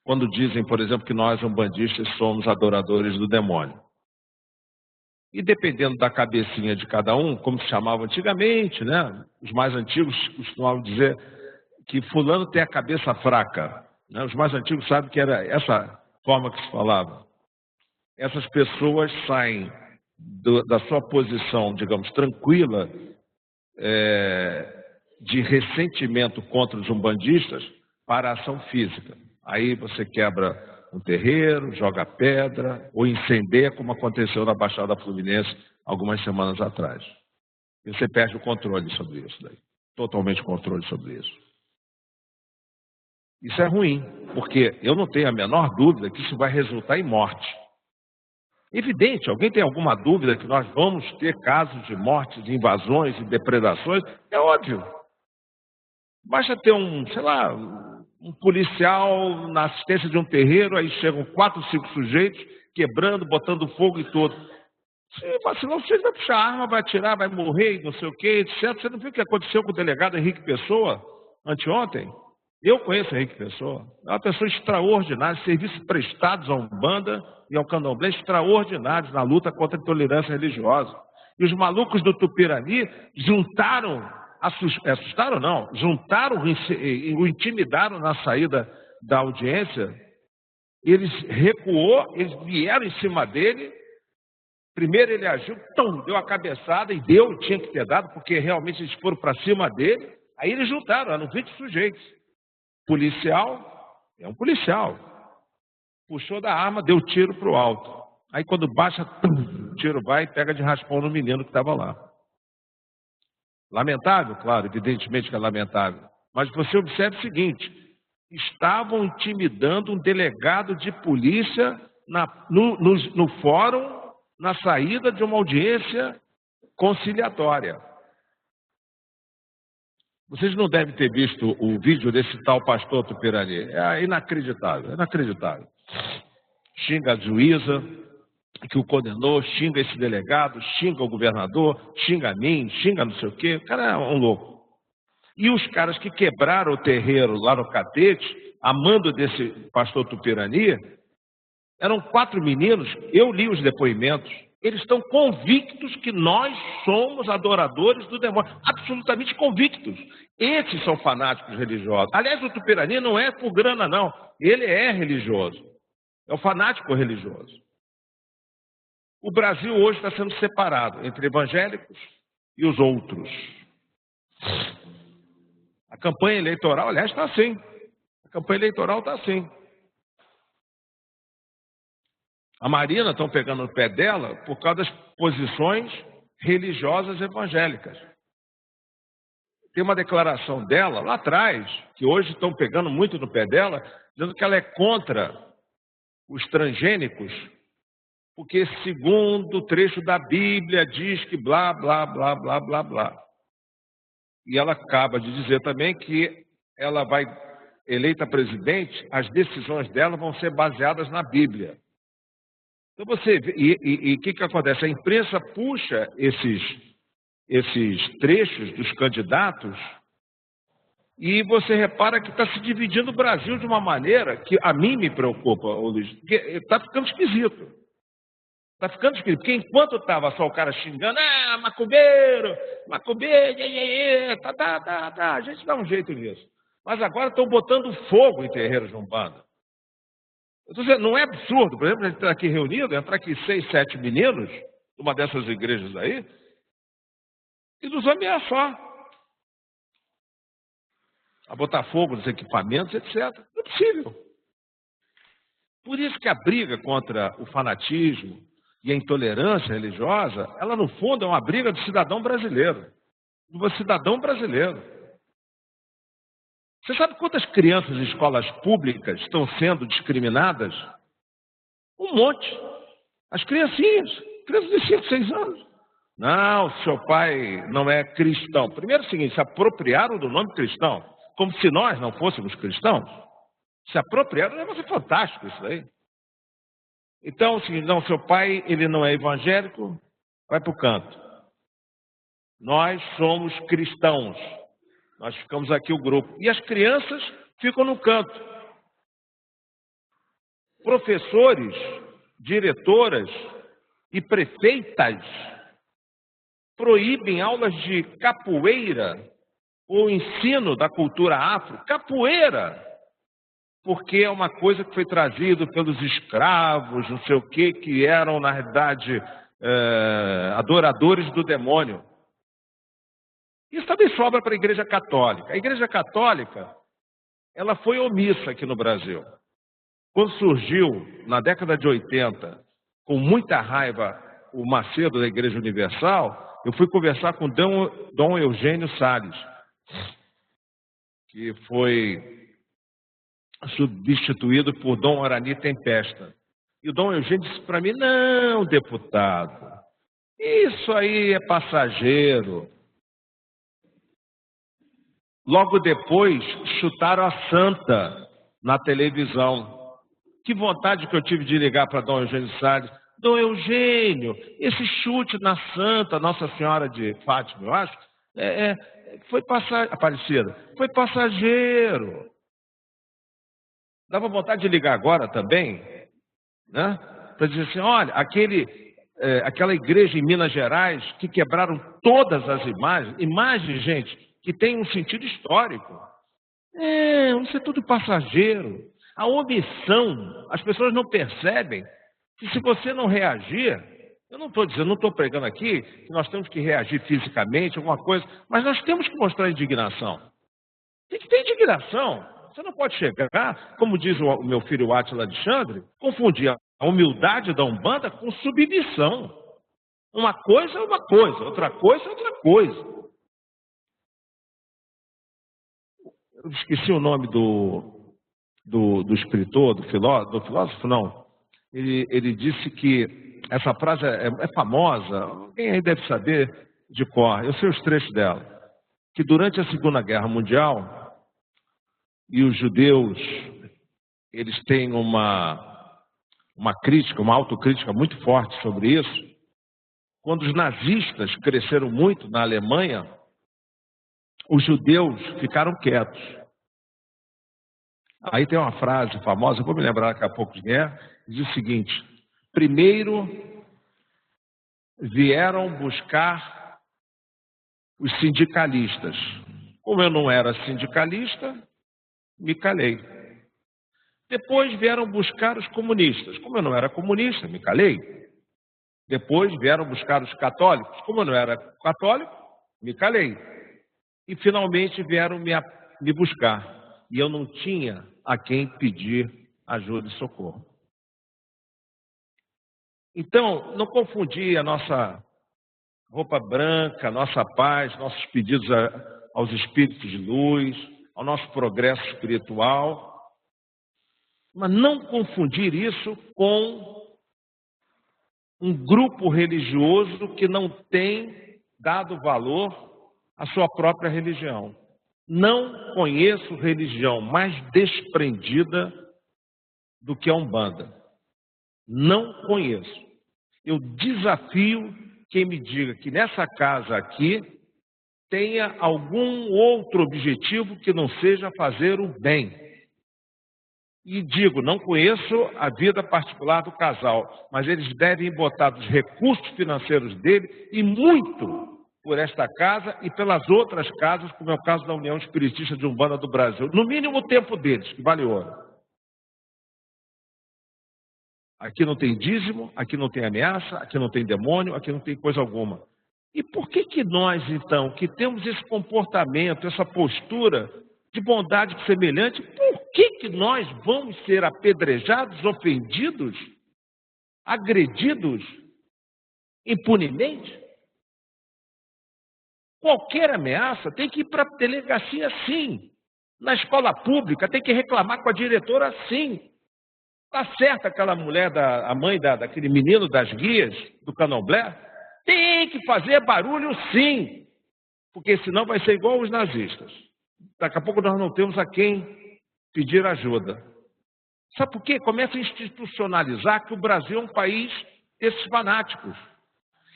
quando dizem, por exemplo, que nós, umbandistas, somos adoradores do demônio. E dependendo da cabecinha de cada um, como se chamava antigamente, né? Os mais antigos costumavam dizer que fulano tem a cabeça fraca. Né? Os mais antigos sabem que era essa forma que se falava. Essas pessoas saem da sua posição, digamos, tranquila, de ressentimento contra os umbandistas para a ação física. Aí você quebra um terreiro, joga pedra ou incendeia, como aconteceu na Baixada Fluminense algumas semanas atrás. E você perde o controle sobre isso daí. totalmente controle sobre isso. Isso é ruim, porque eu não tenho a menor dúvida que isso vai resultar em morte. Evidente, alguém tem alguma dúvida que nós vamos ter casos de morte, de invasões e depredações? É óbvio. Basta ter um policial na assistência de um terreiro, aí chegam 4, 5 sujeitos, quebrando, botando fogo e tudo. Se vacilar, o sujeito vai puxar a arma, vai atirar, vai morrer, não sei o quê, etc. Você não viu o que aconteceu com o delegado Henrique Pessoa, anteontem? Eu conheço Henrique Pessoa, é uma pessoa extraordinária, serviços prestados à Umbanda e ao Candomblé extraordinários na luta contra a intolerância religiosa. E os malucos do Tupirani juntaram, assustaram não, juntaram, o intimidaram na saída da audiência, eles recuou, eles vieram em cima dele, primeiro ele agiu, deu a cabeçada e tinha que ter dado, porque realmente eles foram para cima dele, aí eles juntaram, eram 20 sujeitos. Policial, é um policial, puxou da arma, deu tiro para o alto. Aí quando baixa, o tiro vai e pega de raspão no menino que estava lá. Lamentável, claro, evidentemente que é lamentável. Mas você observa o seguinte, estavam intimidando um delegado de polícia no fórum, na saída de uma audiência conciliatória. Vocês não devem ter visto o vídeo desse tal pastor Tupirani. É inacreditável, é inacreditável. Xinga a juíza que o condenou, xinga esse delegado, xinga o governador, xinga a mim, xinga não sei o quê. O cara é um louco. E os caras que quebraram o terreiro lá no Catete, a mando desse pastor Tupirani, eram 4 meninos, eu li os depoimentos, eles estão convictos que nós somos adoradores do demônio, absolutamente convictos. Esses são fanáticos religiosos. Aliás, o Tupirani não é por grana, não. Ele é religioso. É o fanático religioso. O Brasil hoje está sendo separado entre evangélicos e os outros. A campanha eleitoral, aliás, está assim. A campanha eleitoral está assim. A Marina estão pegando no pé dela por causa das posições religiosas evangélicas. Tem uma declaração dela lá atrás, que hoje estão pegando muito no pé dela, dizendo que ela é contra os transgênicos, porque segundo o trecho da Bíblia diz que blá, blá, blá, blá, blá, blá. E ela acaba de dizer também que ela vai, eleita presidente, as decisões dela vão ser baseadas na Bíblia. Então você vê, e o que acontece? A imprensa puxa esses trechos dos candidatos e você repara que está se dividindo o Brasil de uma maneira que a mim me preocupa, Luiz, porque está ficando esquisito. Está ficando esquisito, porque enquanto estava só o cara xingando, macumbeiro, a gente dá um jeito nisso. Mas agora estão botando fogo em terreiros de Umbanda. Eu tô dizendo, não é absurdo, por exemplo, a gente está aqui reunido, entrar aqui 6, 7 meninos, uma dessas igrejas aí, e nos ameaçar a botar fogo nos equipamentos, etc. Não é possível. Por isso que a briga contra o fanatismo e a intolerância religiosa, ela no fundo é uma briga do cidadão brasileiro. Do cidadão brasileiro. Você sabe quantas crianças em escolas públicas estão sendo discriminadas? Um monte. As criancinhas de 5, 6 anos. Não, seu pai não é cristão. Primeiro é o seguinte, se apropriaram do nome cristão, como se nós não fôssemos cristãos. Se apropriaram, deve ser fantástico isso daí. Então, se não, seu pai, ele não é evangélico, vai para o canto. Nós somos cristãos. Nós ficamos aqui o grupo. E as crianças ficam no canto. Professores, diretoras e prefeitas proíbem aulas de capoeira ou ensino da cultura afro. Capoeira! Porque é uma coisa que foi trazida pelos escravos, não sei o quê, que eram, na realidade, adoradores do demônio. Isso também sobra para a Igreja Católica. A Igreja Católica, ela foi omissa aqui no Brasil. Quando surgiu, na década de 80, com muita raiva, o Macedo da Igreja Universal, eu fui conversar com Dom Eugênio Salles, que foi substituído por Dom Arani Tempesta. E o Dom Eugênio disse para mim: não, deputado, isso aí é passageiro. Logo depois, chutaram a santa na televisão. Que vontade que eu tive de ligar para Dom Eugênio Salles. Dom Eugênio, esse chute na santa, Nossa Senhora de Fátima, eu acho, foi Aparecida, foi passageiro. Dava vontade de ligar agora também, né? Para dizer assim: olha, aquela igreja em Minas Gerais que quebraram todas as imagens, gente, que tem um sentido histórico. Isso é tudo passageiro. A omissão, as pessoas não percebem que se você não reagir, eu não estou dizendo, não estou pregando aqui que nós temos que reagir fisicamente, alguma coisa, mas nós temos que mostrar indignação. Tem que ter indignação. Você não pode chegar, como diz o meu filho Átila Alexandre, confundir a humildade da Umbanda com submissão. Uma coisa é uma coisa, outra coisa é outra coisa. Eu esqueci o nome do escritor, do filósofo não. Ele disse que essa frase é famosa, alguém aí deve saber de cor, eu sei os trechos dela, que durante a Segunda Guerra Mundial, e os judeus, eles têm uma crítica, uma autocrítica muito forte sobre isso, quando os nazistas cresceram muito na Alemanha, os judeus ficaram quietos. Aí tem uma frase famosa, eu vou me lembrar daqui a pouco de quem é, diz o seguinte: primeiro vieram buscar os sindicalistas. Como eu não era sindicalista, me calei. Depois vieram buscar os comunistas. Como eu não era comunista, me calei. Depois vieram buscar os católicos. Como eu não era católico, me calei. E finalmente vieram me buscar. E eu não tinha a quem pedir ajuda e socorro. Então, não confundir a nossa roupa branca, a nossa paz, nossos pedidos aos espíritos de luz, ao nosso progresso espiritual, mas não confundir isso com um grupo religioso que não tem dado valor à sua própria religião. Não conheço religião mais desprendida do que a Umbanda. Não conheço. Eu desafio quem me diga que nessa casa aqui tenha algum outro objetivo que não seja fazer o bem. E digo, não conheço a vida particular do casal, mas eles devem botar dos recursos financeiros dele e muito por esta casa e pelas outras casas, como é o caso da União Espiritista de Umbanda do Brasil. No mínimo o tempo deles, que vale ouro. Aqui não tem dízimo, aqui não tem ameaça, aqui não tem demônio, aqui não tem coisa alguma. E por que nós, então, que temos esse comportamento, essa postura de bondade semelhante, por que nós vamos ser apedrejados, ofendidos, agredidos impunemente? Qualquer ameaça tem que ir para a delegacia sim. Na escola pública tem que reclamar com a diretora sim. Está certa aquela mulher, a mãe daquele menino das guias do Candomblé? Tem que fazer barulho sim, porque senão vai ser igual os nazistas. Daqui a pouco nós não temos a quem pedir ajuda. Sabe por quê? Começa a institucionalizar que o Brasil é um país desses fanáticos.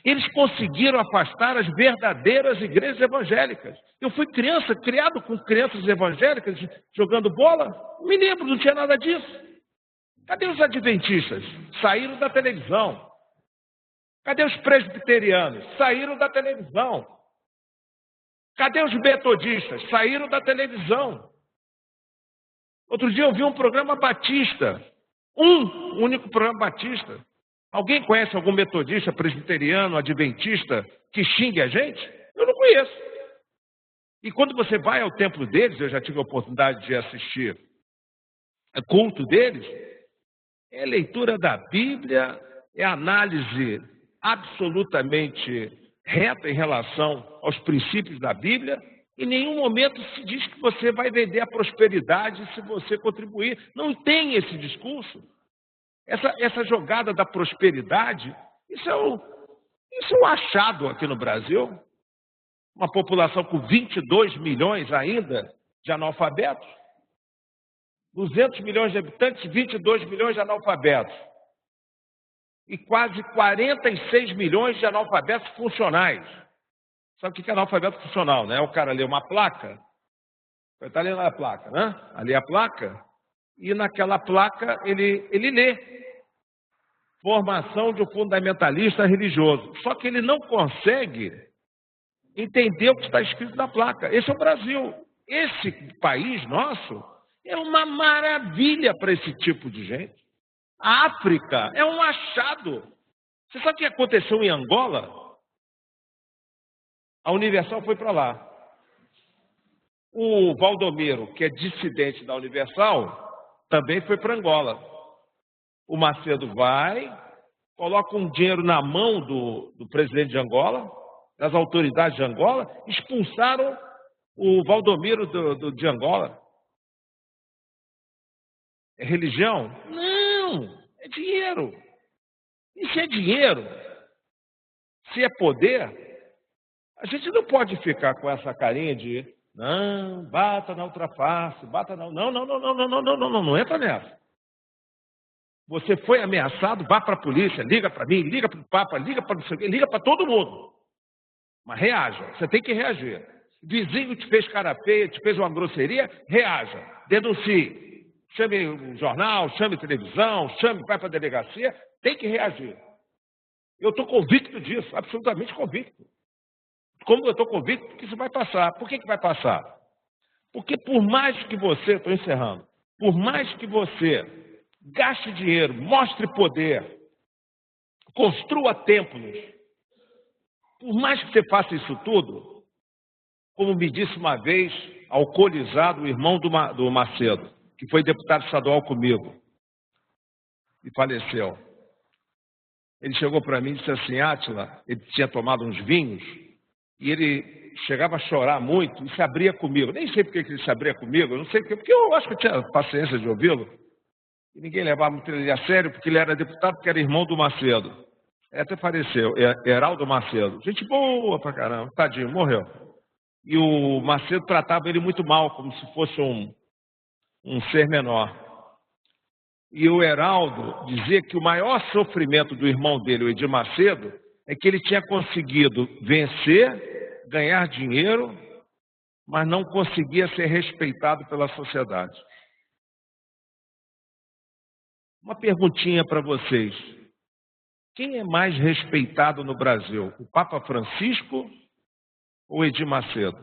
Eles conseguiram afastar as verdadeiras igrejas evangélicas. Eu fui criança, criado com crianças evangélicas jogando bola, me lembro, não tinha nada disso. Cadê os adventistas? Saíram da televisão. Cadê os presbiterianos? Saíram da televisão. Cadê os metodistas? Saíram da televisão. Outro dia eu vi um programa batista. Um único programa batista. Alguém conhece algum metodista, presbiteriano, adventista que xingue a gente? Eu não conheço. E quando você vai ao templo deles, eu já tive a oportunidade de assistir culto deles, é leitura da Bíblia, é análise absolutamente reta em relação aos princípios da Bíblia, Em nenhum momento se diz que você vai vender a prosperidade se você contribuir. Não tem esse discurso. Essa jogada da prosperidade, isso é um achado aqui no Brasil. Uma população com 22 milhões ainda de analfabetos. 200 milhões de habitantes, 22 milhões de analfabetos. E quase 46 milhões de analfabetos funcionais. Sabe o que é analfabeto funcional, né? O cara lê uma placa, ele está lendo a placa, né? Ali a placa, e naquela placa ele lê. Formação de um fundamentalista religioso. Só que ele não consegue entender o que está escrito na placa. Esse é o Brasil. Esse país nosso é uma maravilha para esse tipo de gente. A África é um achado. Você sabe o que aconteceu em Angola? A Universal foi para lá. O Valdomiro, que é dissidente da Universal, também foi para Angola. O Macedo vai, coloca um dinheiro na mão do presidente de Angola, das autoridades de Angola, expulsaram o Valdomiro de Angola. É religião? Não, é dinheiro. E se é dinheiro, se é poder, a gente não pode ficar com essa carinha de não, bata na outra face, bata na... Não entra nessa. Você foi ameaçado, vá para a polícia, liga para mim, liga para o Papa, liga para liga para todo mundo. Mas reaja, você tem que reagir. Vizinho te fez cara feia, te fez uma grosseria, reaja, denuncie. Chame o jornal, chame a televisão, vai para a delegacia, tem que reagir. Eu estou convicto disso, absolutamente convicto. Como eu estou convicto que isso vai passar. Por que vai passar? Porque por mais que você, estou encerrando, por mais que você gaste dinheiro, mostre poder, construa templos, por mais que você faça isso tudo, como me disse uma vez, alcoolizado, o irmão do Macedo, que foi deputado estadual comigo e faleceu. Ele chegou para mim e disse assim, Átila, ele tinha tomado uns vinhos e ele chegava a chorar muito e se abria comigo. Nem sei por que ele se abria comigo, eu não sei porque eu acho que eu tinha paciência de ouvi-lo. E ninguém levava muito ele a sério porque ele era deputado, porque era irmão do Macedo. Até faleceu, Heraldo Macedo. Gente boa pra caramba, tadinho, morreu. E o Macedo tratava ele muito mal, como se fosse um ser menor. E o Heraldo dizia que o maior sofrimento do irmão dele, o Edir Macedo, é que ele tinha conseguido vencer, ganhar dinheiro, mas não conseguia ser respeitado pela sociedade. Uma perguntinha para vocês. Quem é mais respeitado no Brasil? O Papa Francisco ou Edir Macedo?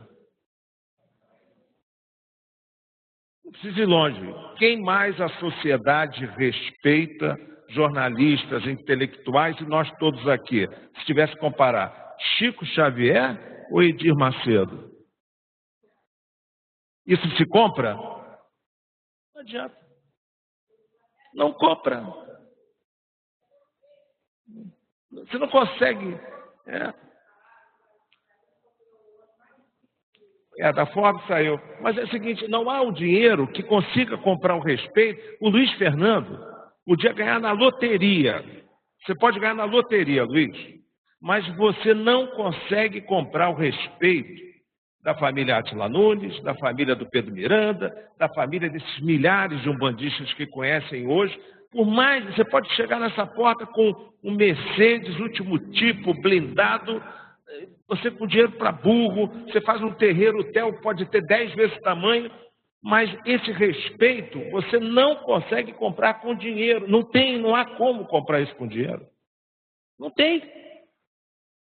Não precisa ir longe. Quem mais a sociedade respeita? Jornalistas, intelectuais e nós todos aqui. Se tivesse que comparar, Chico Xavier ou Edir Macedo? Isso se compra? Não adianta. Não compra. Você não consegue. Da Forbes saiu. Mas é o seguinte, não há um dinheiro que consiga comprar o respeito. O Luiz Fernando podia ganhar na loteria. Você pode ganhar na loteria, Luiz. Mas você não consegue comprar o respeito da família Átila Nunes, da família do Pedro Miranda, da família desses milhares de umbandistas que conhecem hoje. Por mais, você pode chegar nessa porta com um Mercedes, último tipo, blindado, você com dinheiro para burro, você faz um terreiro, hotel, pode ter 10 vezes o tamanho, mas esse respeito você não consegue comprar com dinheiro. Não há como comprar isso com dinheiro. Não tem.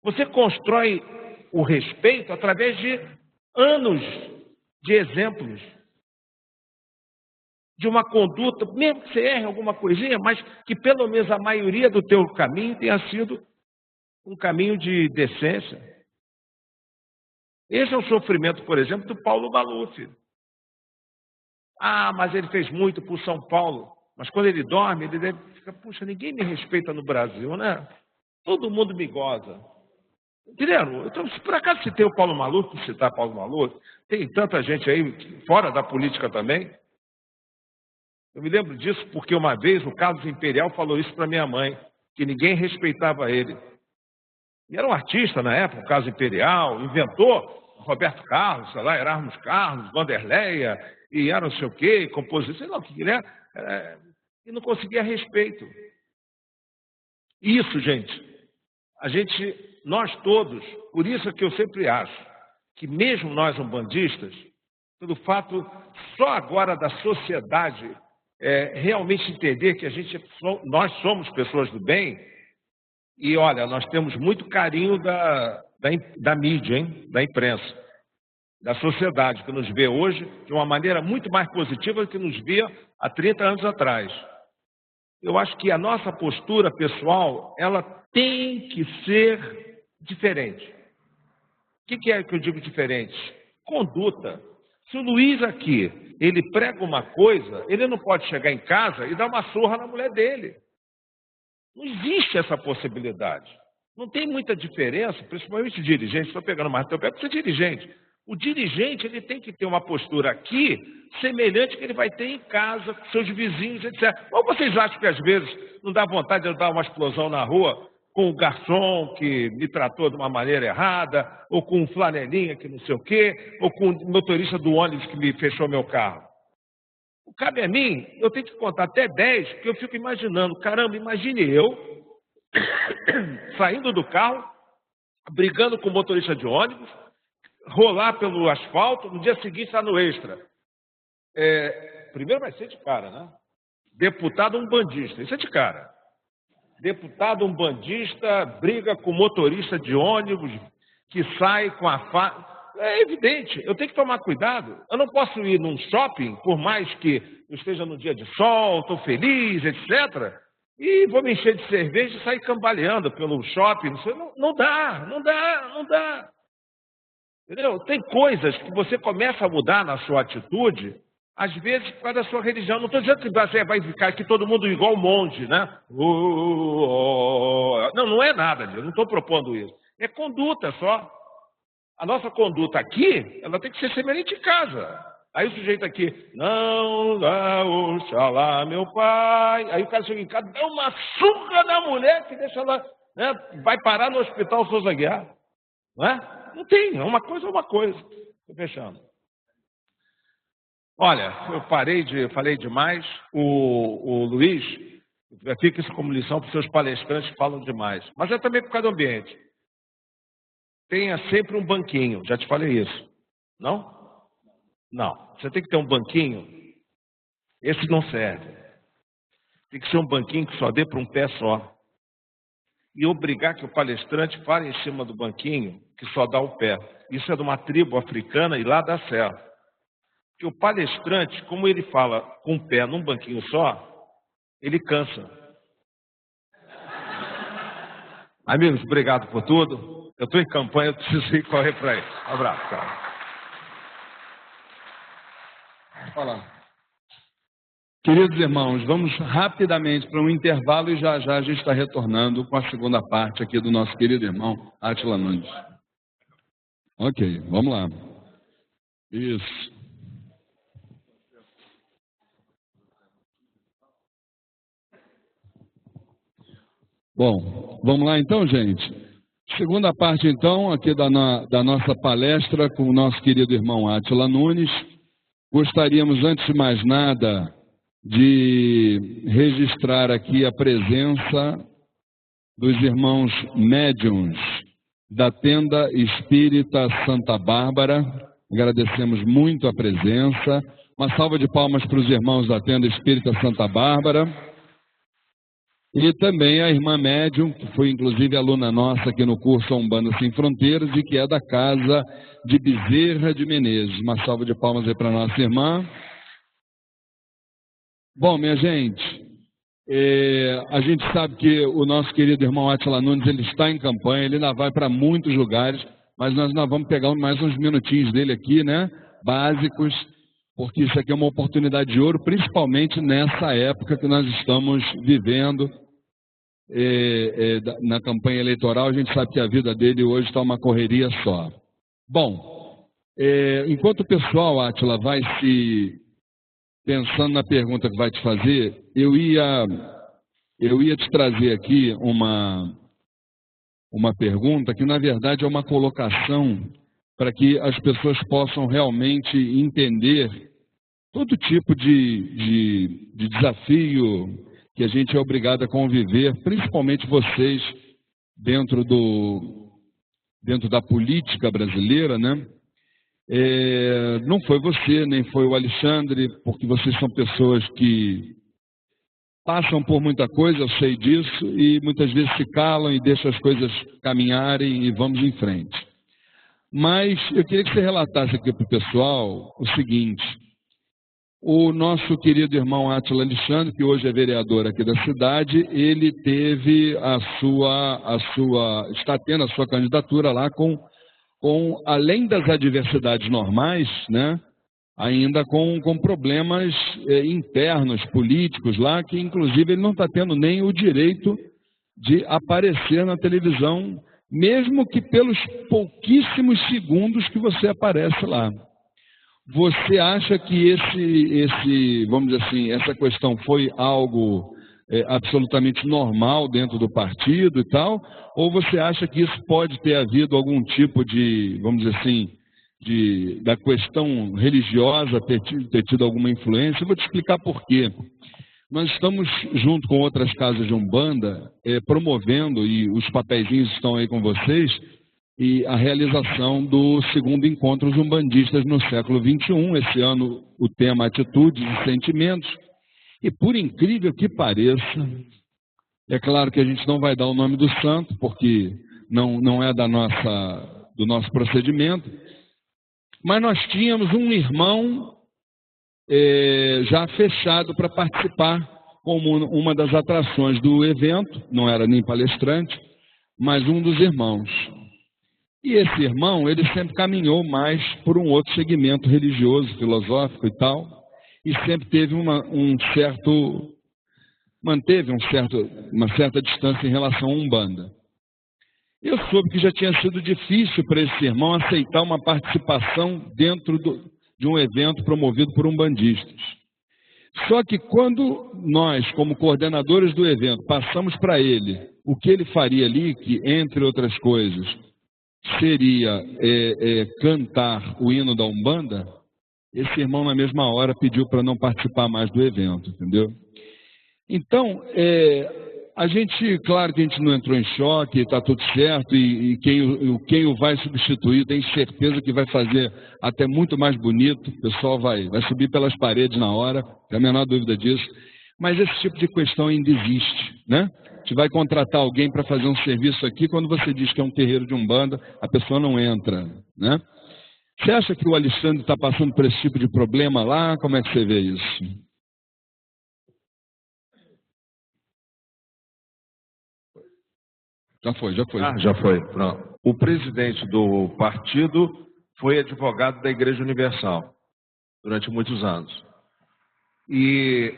Você constrói o respeito através de anos de exemplos, de uma conduta, mesmo que você erre alguma coisinha, mas que pelo menos a maioria do teu caminho tenha sido um caminho de decência. Esse é o sofrimento, por exemplo, do Paulo Maluf. Mas ele fez muito por São Paulo. Mas quando ele dorme, ele deve ficar, puxa, ninguém me respeita no Brasil, né? Todo mundo me goza. Entenderam? Então, se por acaso citei o Paulo Maluf, por citar Paulo Maluf, tem tanta gente aí fora da política também. Eu me lembro disso porque uma vez o Carlos Imperial falou isso para minha mãe, que ninguém respeitava ele. E era um artista na época, o Carlos Imperial, inventou Roberto Carlos, sei lá, Erasmus Carlos, Vanderleia, e era não sei o quê, compositor, sei lá o que ele era, e não conseguia respeito. Isso, gente, nós todos, por isso é que eu sempre acho que mesmo nós umbandistas, pelo fato só agora da sociedade realmente entender que nós somos pessoas do bem, e olha, nós temos muito carinho da mídia, hein? Da imprensa, da sociedade, que nos vê hoje de uma maneira muito mais positiva do que nos via há 30 anos atrás. Eu acho que a nossa postura pessoal, ela tem que ser diferente. O que é que eu digo diferente? Conduta. Se o Luiz aqui, ele prega uma coisa, ele não pode chegar em casa e dar uma surra na mulher dele. Não existe essa possibilidade. Não tem muita diferença, principalmente o dirigente. Estou pegando mais teu pé para ser dirigente. O dirigente ele tem que ter uma postura aqui semelhante que ele vai ter em casa, com seus vizinhos, etc. Ou vocês acham que às vezes não dá vontade de eu dar uma explosão na rua com o garçom que me tratou de uma maneira errada, ou com um flanelinha que não sei o quê, ou com o motorista do ônibus que me fechou meu carro? Cabe a mim, eu tenho que contar até 10, porque eu fico imaginando, caramba, imagine eu saindo do carro, brigando com o motorista de ônibus, rolar pelo asfalto, no dia seguinte estar no Extra. Primeiro vai ser de cara, né? Deputado umbandista, isso é de cara. Deputado umbandista briga com motorista de ônibus que sai com a faca. É evidente, eu tenho que tomar cuidado. Eu não posso ir num shopping, por mais que eu esteja no dia de sol, estou feliz, etc., e vou me encher de cerveja e sair cambaleando pelo shopping. Não dá. Entendeu? Tem coisas que você começa a mudar na sua atitude, às vezes por causa da sua religião. Não estou dizendo que você vai ficar aqui todo mundo igual monge, né? Não é nada disso, não estou propondo isso. É conduta só. A nossa conduta aqui, ela tem que ser semelhante em casa. Aí o sujeito aqui, não dá oxalá, meu pai. Aí o cara chega em casa, dá uma surra na mulher que deixa ela, né, vai parar no hospital Souza Guiar. Não é? Não tem, é uma coisa. Estou fechando. Olha, falei demais. O Luiz, fica isso como lição para os seus palestrantes que falam demais. Mas é também por causa do ambiente. Tenha sempre um banquinho, já te falei isso. Não? Não. Você tem que ter um banquinho. Esse não serve. Tem que ser um banquinho que só dê para um pé só. E obrigar que o palestrante fale em cima do banquinho que só dá o pé. Isso é de uma tribo africana e lá dá certo. Que o palestrante, como ele fala com o pé num banquinho só, ele cansa. Amigos, obrigado por tudo. Eu estou em campanha, eu preciso ir correr para aí. Um abraço, cara. Fala. Queridos irmãos, vamos rapidamente para um intervalo e já a gente está retornando com a segunda parte aqui do nosso querido irmão Átila Nunes. Ok, vamos lá. Isso. Bom, vamos lá então, gente. Segunda parte então aqui da nossa palestra com o nosso querido irmão Átila Nunes. Gostaríamos, antes de mais nada, de registrar aqui a presença dos irmãos médiuns da Tenda Espírita Santa Bárbara. Agradecemos muito a presença. Uma salva de palmas para os irmãos da Tenda Espírita Santa Bárbara. E também a irmã médium, que foi inclusive aluna nossa aqui no curso Umbanda Sem Fronteiras e que é da casa de Bezerra de Menezes. Uma salva de palmas aí para a nossa irmã. Bom, minha gente, a gente sabe que o nosso querido irmão Átila Nunes, ele está em campanha, ele ainda vai para muitos lugares, mas nós vamos pegar mais uns minutinhos dele aqui, né, básicos, porque isso aqui é uma oportunidade de ouro, principalmente nessa época que nós estamos vivendo. na campanha eleitoral, a gente sabe que a vida dele hoje está uma correria só. Bom, enquanto o pessoal, Átila, vai se pensando na pergunta que vai te fazer, eu ia te trazer aqui uma pergunta que, na verdade, é uma colocação para que as pessoas possam realmente entender todo tipo de desafio que a gente é obrigado a conviver, principalmente vocês, dentro da política brasileira, né? Não foi você, nem foi o Alexandre, porque vocês são pessoas que passam por muita coisa, eu sei disso, e muitas vezes se calam e deixam as coisas caminharem e vamos em frente. Mas eu queria que você relatasse aqui para o pessoal o seguinte: o nosso querido irmão Átila Alexandre, que hoje é vereador aqui da cidade, ele teve está tendo a sua candidatura lá com além das adversidades normais, né, ainda com problemas internos, políticos lá, que inclusive ele não está tendo nem o direito de aparecer na televisão, mesmo que pelos pouquíssimos segundos que você aparece lá. Você acha que vamos dizer assim, essa questão foi algo absolutamente normal dentro do partido e tal, ou você acha que isso pode ter havido algum tipo de, vamos dizer assim, da questão religiosa ter tido alguma influência? Eu vou te explicar por quê. Nós estamos, junto com outras casas de Umbanda, promovendo, e os papeizinhos estão aí com vocês, e a realização do segundo encontro dos umbandistas no século XXI. Esse ano o tema Atitudes e Sentimentos. E por incrível que pareça, é claro que a gente não vai dar o nome do santo, porque não é do nosso procedimento, mas nós tínhamos um irmão já fechado para participar como uma das atrações do evento, não era nem palestrante, mas um dos irmãos. E esse irmão, ele sempre caminhou mais por um outro segmento religioso, filosófico e tal, e sempre teve manteve uma certa distância em relação à Umbanda. Eu soube que já tinha sido difícil para esse irmão aceitar uma participação dentro de um evento promovido por umbandistas. Só que quando nós, como coordenadores do evento, passamos para ele o que ele faria ali, que, entre outras coisas, seria cantar o hino da Umbanda, esse irmão na mesma hora pediu para não participar mais do evento, entendeu? Então, claro que a gente não entrou em choque, está tudo certo, e quem o vai substituir tem certeza que vai fazer até muito mais bonito, o pessoal vai subir pelas paredes na hora, não tem a menor dúvida disso, mas esse tipo de questão ainda existe, né? A gente vai contratar alguém para fazer um serviço aqui, quando você diz que é um terreiro de Umbanda, a pessoa não entra, né? Você acha que o Alexandre está passando por esse tipo de problema lá? Como é que você vê isso? Já foi. Já foi. Pronto. O presidente do partido foi advogado da Igreja Universal durante muitos anos. E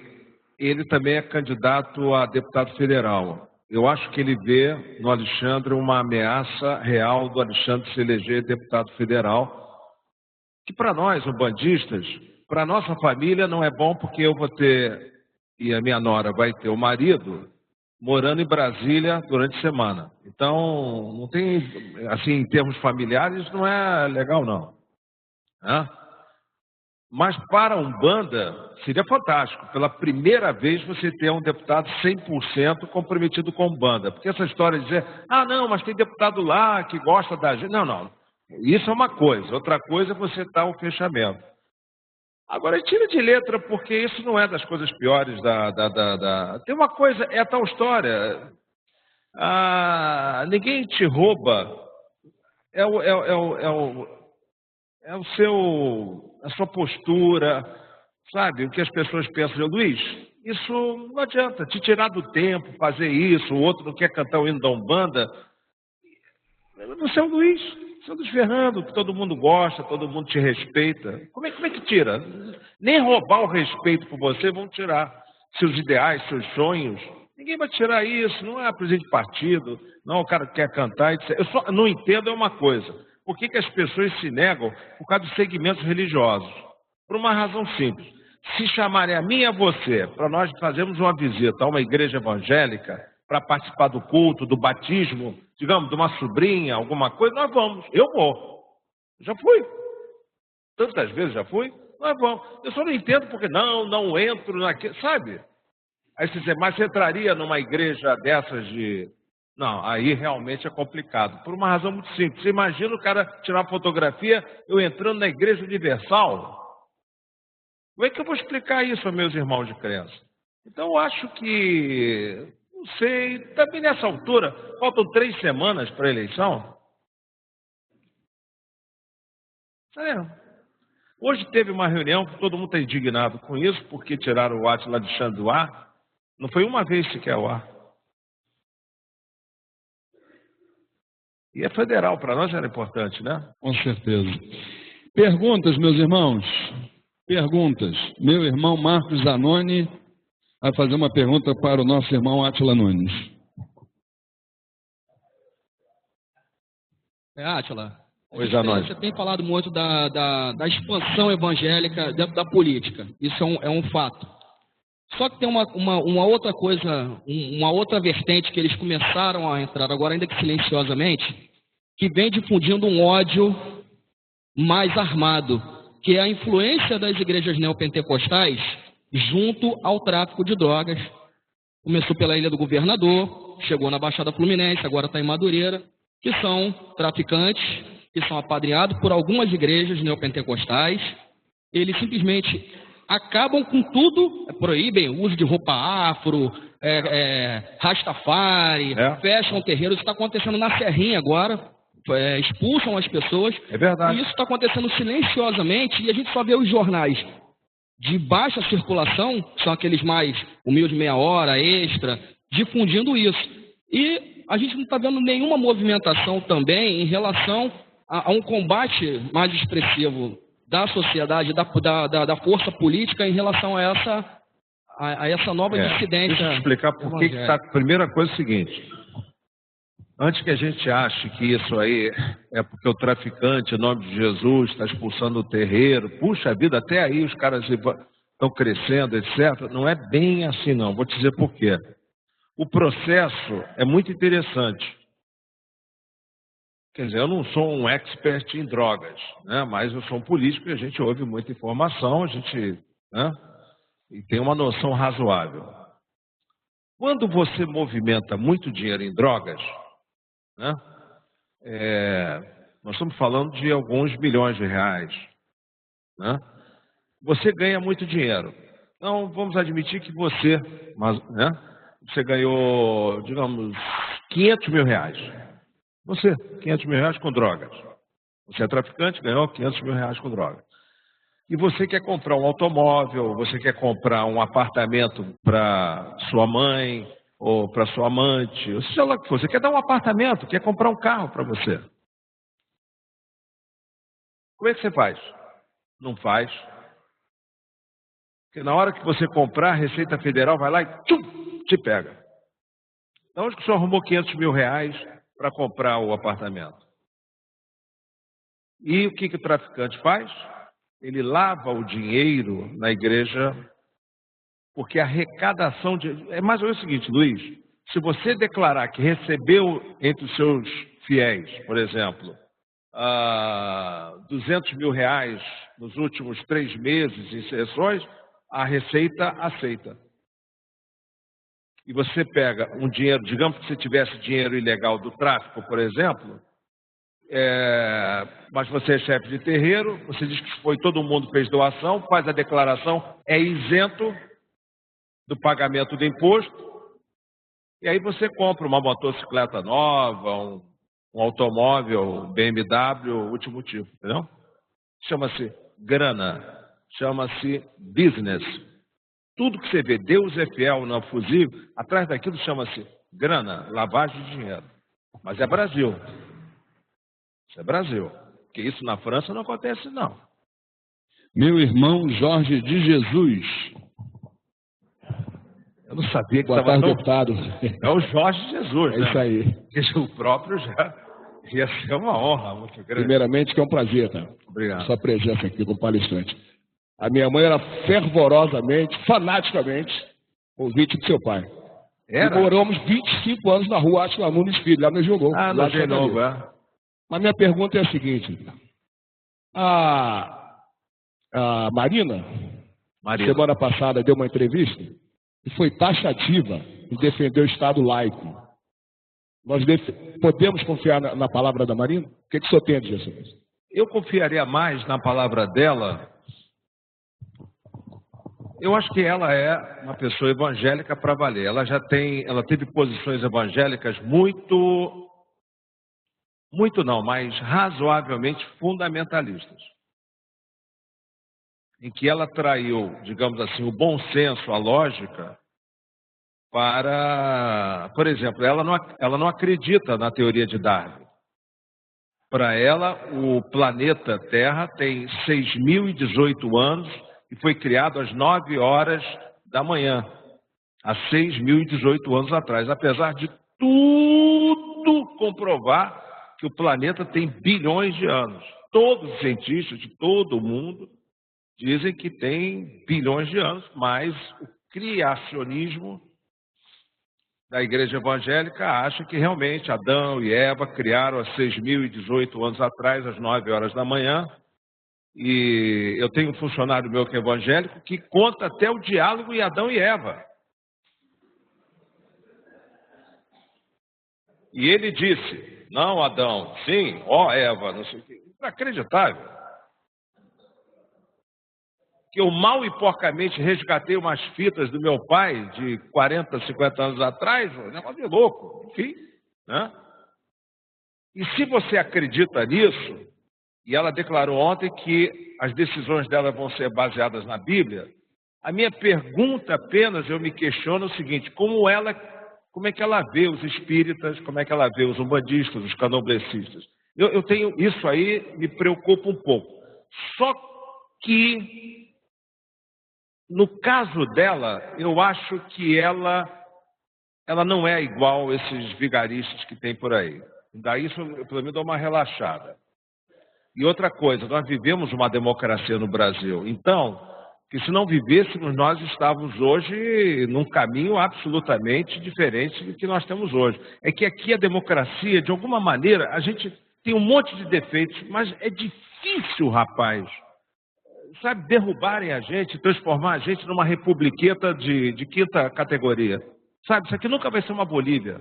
ele também é candidato a deputado federal. Eu acho que ele vê no Alexandre uma ameaça real do Alexandre se eleger deputado federal, que para nós, umbandistas, para a nossa família não é bom, porque eu vou ter, e a minha nora vai ter o marido morando em Brasília durante a semana. Então, não tem, assim, em termos familiares, não é legal, não. Né? Mas para a Umbanda, seria fantástico. Pela primeira vez, você ter um deputado 100% comprometido com a Umbanda. Porque essa história de dizer, não, mas tem deputado lá que gosta da gente. Não. Isso é uma coisa. Outra coisa é você estar o fechamento. Agora, tira de letra, porque isso não é das coisas piores Tem uma coisa, é a tal história. Ninguém te rouba. A sua postura, sabe? O que as pessoas pensam. Luiz, isso não adianta. Te tirar do tempo, fazer isso, o outro não quer cantar o hino da Umbanda. Você é o Luiz. Você é o Luiz Fernando, que todo mundo gosta, todo mundo te respeita. Como é que tira? Nem roubar o respeito por você vão tirar. Seus ideais, seus sonhos, Ninguém vai tirar isso, não é presidente de partido, não é o cara que quer cantar, etc. Eu só não entendo uma coisa. Por que as pessoas se negam por causa dos segmentos religiosos? Por uma razão simples. Se chamarem a mim e a você para nós fazermos uma visita a uma igreja evangélica para participar do culto, do batismo, digamos, de uma sobrinha, alguma coisa, nós vamos. Eu vou. Já fui. Tantas vezes já fui. Nós vamos. Eu só não entendo porque não entro naquilo, sabe? Aí você diz, mas você entraria numa igreja dessas de... Não, aí realmente é complicado. Por uma razão muito simples. Você imagina o cara tirar uma fotografia, eu entrando na Igreja Universal? Como é que eu vou explicar isso aos meus irmãos de crença? Então, eu acho que... Não sei, também nessa altura, faltam 3 semanas para a eleição. Hoje teve uma reunião que todo mundo está indignado com isso, porque tiraram o Átila Alexandre do ar. Não foi uma vez sequer o ar. E é federal, para nós era importante, né? Com certeza. Perguntas, meus irmãos? Perguntas. Meu irmão Marcos Zanoni vai fazer uma pergunta para o nosso irmão Átila Nunes. Átila, Você tem falado muito da expansão evangélica dentro da política. Isso é um fato. Só que tem uma outra coisa, uma outra vertente que eles começaram a entrar agora, ainda que silenciosamente, que vem difundindo um ódio mais armado, que é a influência das igrejas neopentecostais junto ao tráfico de drogas. Começou pela Ilha do Governador, chegou na Baixada Fluminense, agora está em Madureira, que são traficantes, que são apadrinhados por algumas igrejas neopentecostais. Eles simplesmente acabam com tudo, proíbem o uso de roupa afro, rastafari, fecham terreiros. Isso está acontecendo na Serrinha agora, expulsam as pessoas. É verdade. E isso está acontecendo silenciosamente e a gente só vê os jornais de baixa circulação, que são aqueles mais humildes, meia hora, extra, difundindo isso. E a gente não está vendo nenhuma movimentação também em relação a um combate mais expressivo da sociedade, da força política em relação a essa nova dissidência. Deixa eu explicar por que está. Primeira coisa é o seguinte: antes que a gente ache que isso aí é porque o traficante, em nome de Jesus, está expulsando o terreiro, puxa vida, até aí os caras estão crescendo, etc. Não é bem assim, não. Vou te dizer por quê. O processo é muito interessante. Quer dizer, eu não sou um expert em drogas, né? Mas eu sou um político e a gente ouve muita informação, a gente, né? E tem uma noção razoável. Quando você movimenta muito dinheiro em drogas, né? Nós estamos falando de alguns milhões de reais, né? Você ganha muito dinheiro. Então, vamos admitir que você ganhou, digamos, 500 mil reais. Você, 500 mil reais com drogas. Você é traficante, ganhou 500 mil reais com drogas. E você quer comprar um automóvel, você quer comprar um apartamento para sua mãe ou para sua amante, ou seja lá o que for. Você quer dar um apartamento, quer comprar um carro para você. Como é que você faz? Não faz. Porque na hora que você comprar, a Receita Federal vai lá e te pega. Então, onde que o senhor arrumou 500 mil reais para comprar o apartamento? E o que o traficante faz? Ele lava o dinheiro na igreja, porque a arrecadação é mais ou menos o seguinte, Luiz: se você declarar que recebeu entre os seus fiéis, por exemplo, 200 mil reais nos últimos 3 meses em sessões, a Receita aceita. E você pega um dinheiro, digamos que você tivesse dinheiro ilegal do tráfico, por exemplo, mas você é chefe de terreiro, você diz que foi todo mundo fez doação, faz a declaração, é isento do pagamento do imposto, e aí você compra uma motocicleta nova, um automóvel BMW, último tipo, entendeu? Chama-se grana, chama-se business. Tudo que você vê, Deus é fiel no fuzil, atrás daquilo chama-se grana, lavagem de dinheiro. Mas é Brasil. Isso é Brasil. Porque isso na França não acontece, não. Meu irmão Jorge de Jesus. Eu não sabia que Boa estava tarde, deputado. É o Jorge Jesus, É né? isso aí. Porque o próprio já ia ser uma honra muito grande. Primeiramente, que é um prazer, tá? Obrigado. Sua presença aqui como palestrante. A minha mãe era fervorosamente, fanaticamente, ouvinte do seu pai. Era? E moramos 25 anos na rua Átila Nunes Filho, lá no Jogou. Ah, lá no de novo, Fortaleza. é. Mas minha pergunta é a seguinte. A Marina, semana passada, deu uma entrevista e foi taxativa em defender o Estado laico. Nós podemos confiar na palavra da Marina? O que o senhor tem a dizer sobre isso? Eu confiaria mais na palavra dela. Eu acho que ela é uma pessoa evangélica para valer. Ela teve posições evangélicas mas razoavelmente fundamentalistas. Em que ela traiu, digamos assim, o bom senso, a lógica, para, por exemplo, ela não acredita na teoria de Darwin. Para ela, o planeta Terra tem 6.018 anos e foi criado às 9 horas da manhã, há 6.018 anos atrás, apesar de tudo comprovar que o planeta tem bilhões de anos. Todos os cientistas de todo o mundo dizem que tem bilhões de anos, mas o criacionismo da igreja evangélica acha que realmente Adão e Eva criaram há 6.018 anos atrás, às 9 horas da manhã. E eu tenho um funcionário meu que é evangélico que conta até o diálogo em Adão e Eva. E ele disse, não Adão, sim, ó Eva, não sei o quê. Inacreditável. Que eu mal e porcamente resgatei umas fitas do meu pai de 40, 50 anos atrás, um negócio de louco, enfim. Né? E se você acredita nisso, e ela declarou ontem que as decisões dela vão ser baseadas na Bíblia, a minha pergunta apenas, eu me questiono o seguinte, como é que ela vê os espíritas, como é que ela vê os umbandistas, os candomblecistas? Eu tenho, isso aí me preocupa um pouco. Só que no caso dela, eu acho que ela não é igual a esses vigaristas que tem por aí. Daí isso, eu pelo menos dou uma relaxada. E outra coisa, nós vivemos uma democracia no Brasil. Então, que se não vivêssemos, nós estávamos hoje num caminho absolutamente diferente do que nós temos hoje. É que aqui a democracia, de alguma maneira, a gente tem um monte de defeitos, mas é difícil, rapaz, sabe, derrubarem a gente, transformar a gente numa republiqueta de quinta categoria. Sabe, isso aqui nunca vai ser uma Bolívia.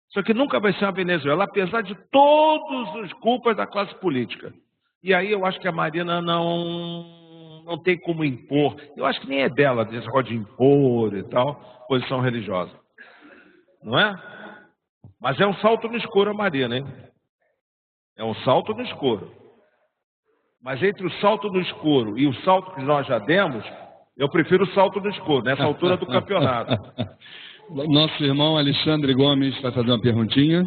Isso aqui nunca vai ser uma Venezuela, apesar de todas as culpas da classe política. E aí eu acho que a Marina não tem como impor. Eu acho que nem é dela, esse negócio de impor e tal, posição religiosa. Não é? Mas é um salto no escuro a Marina, hein? É um salto no escuro. Mas entre o salto no escuro e o salto que nós já demos, eu prefiro o salto no escuro, nessa altura do campeonato. Nosso irmão Alexandre Gomes vai fazer uma perguntinha.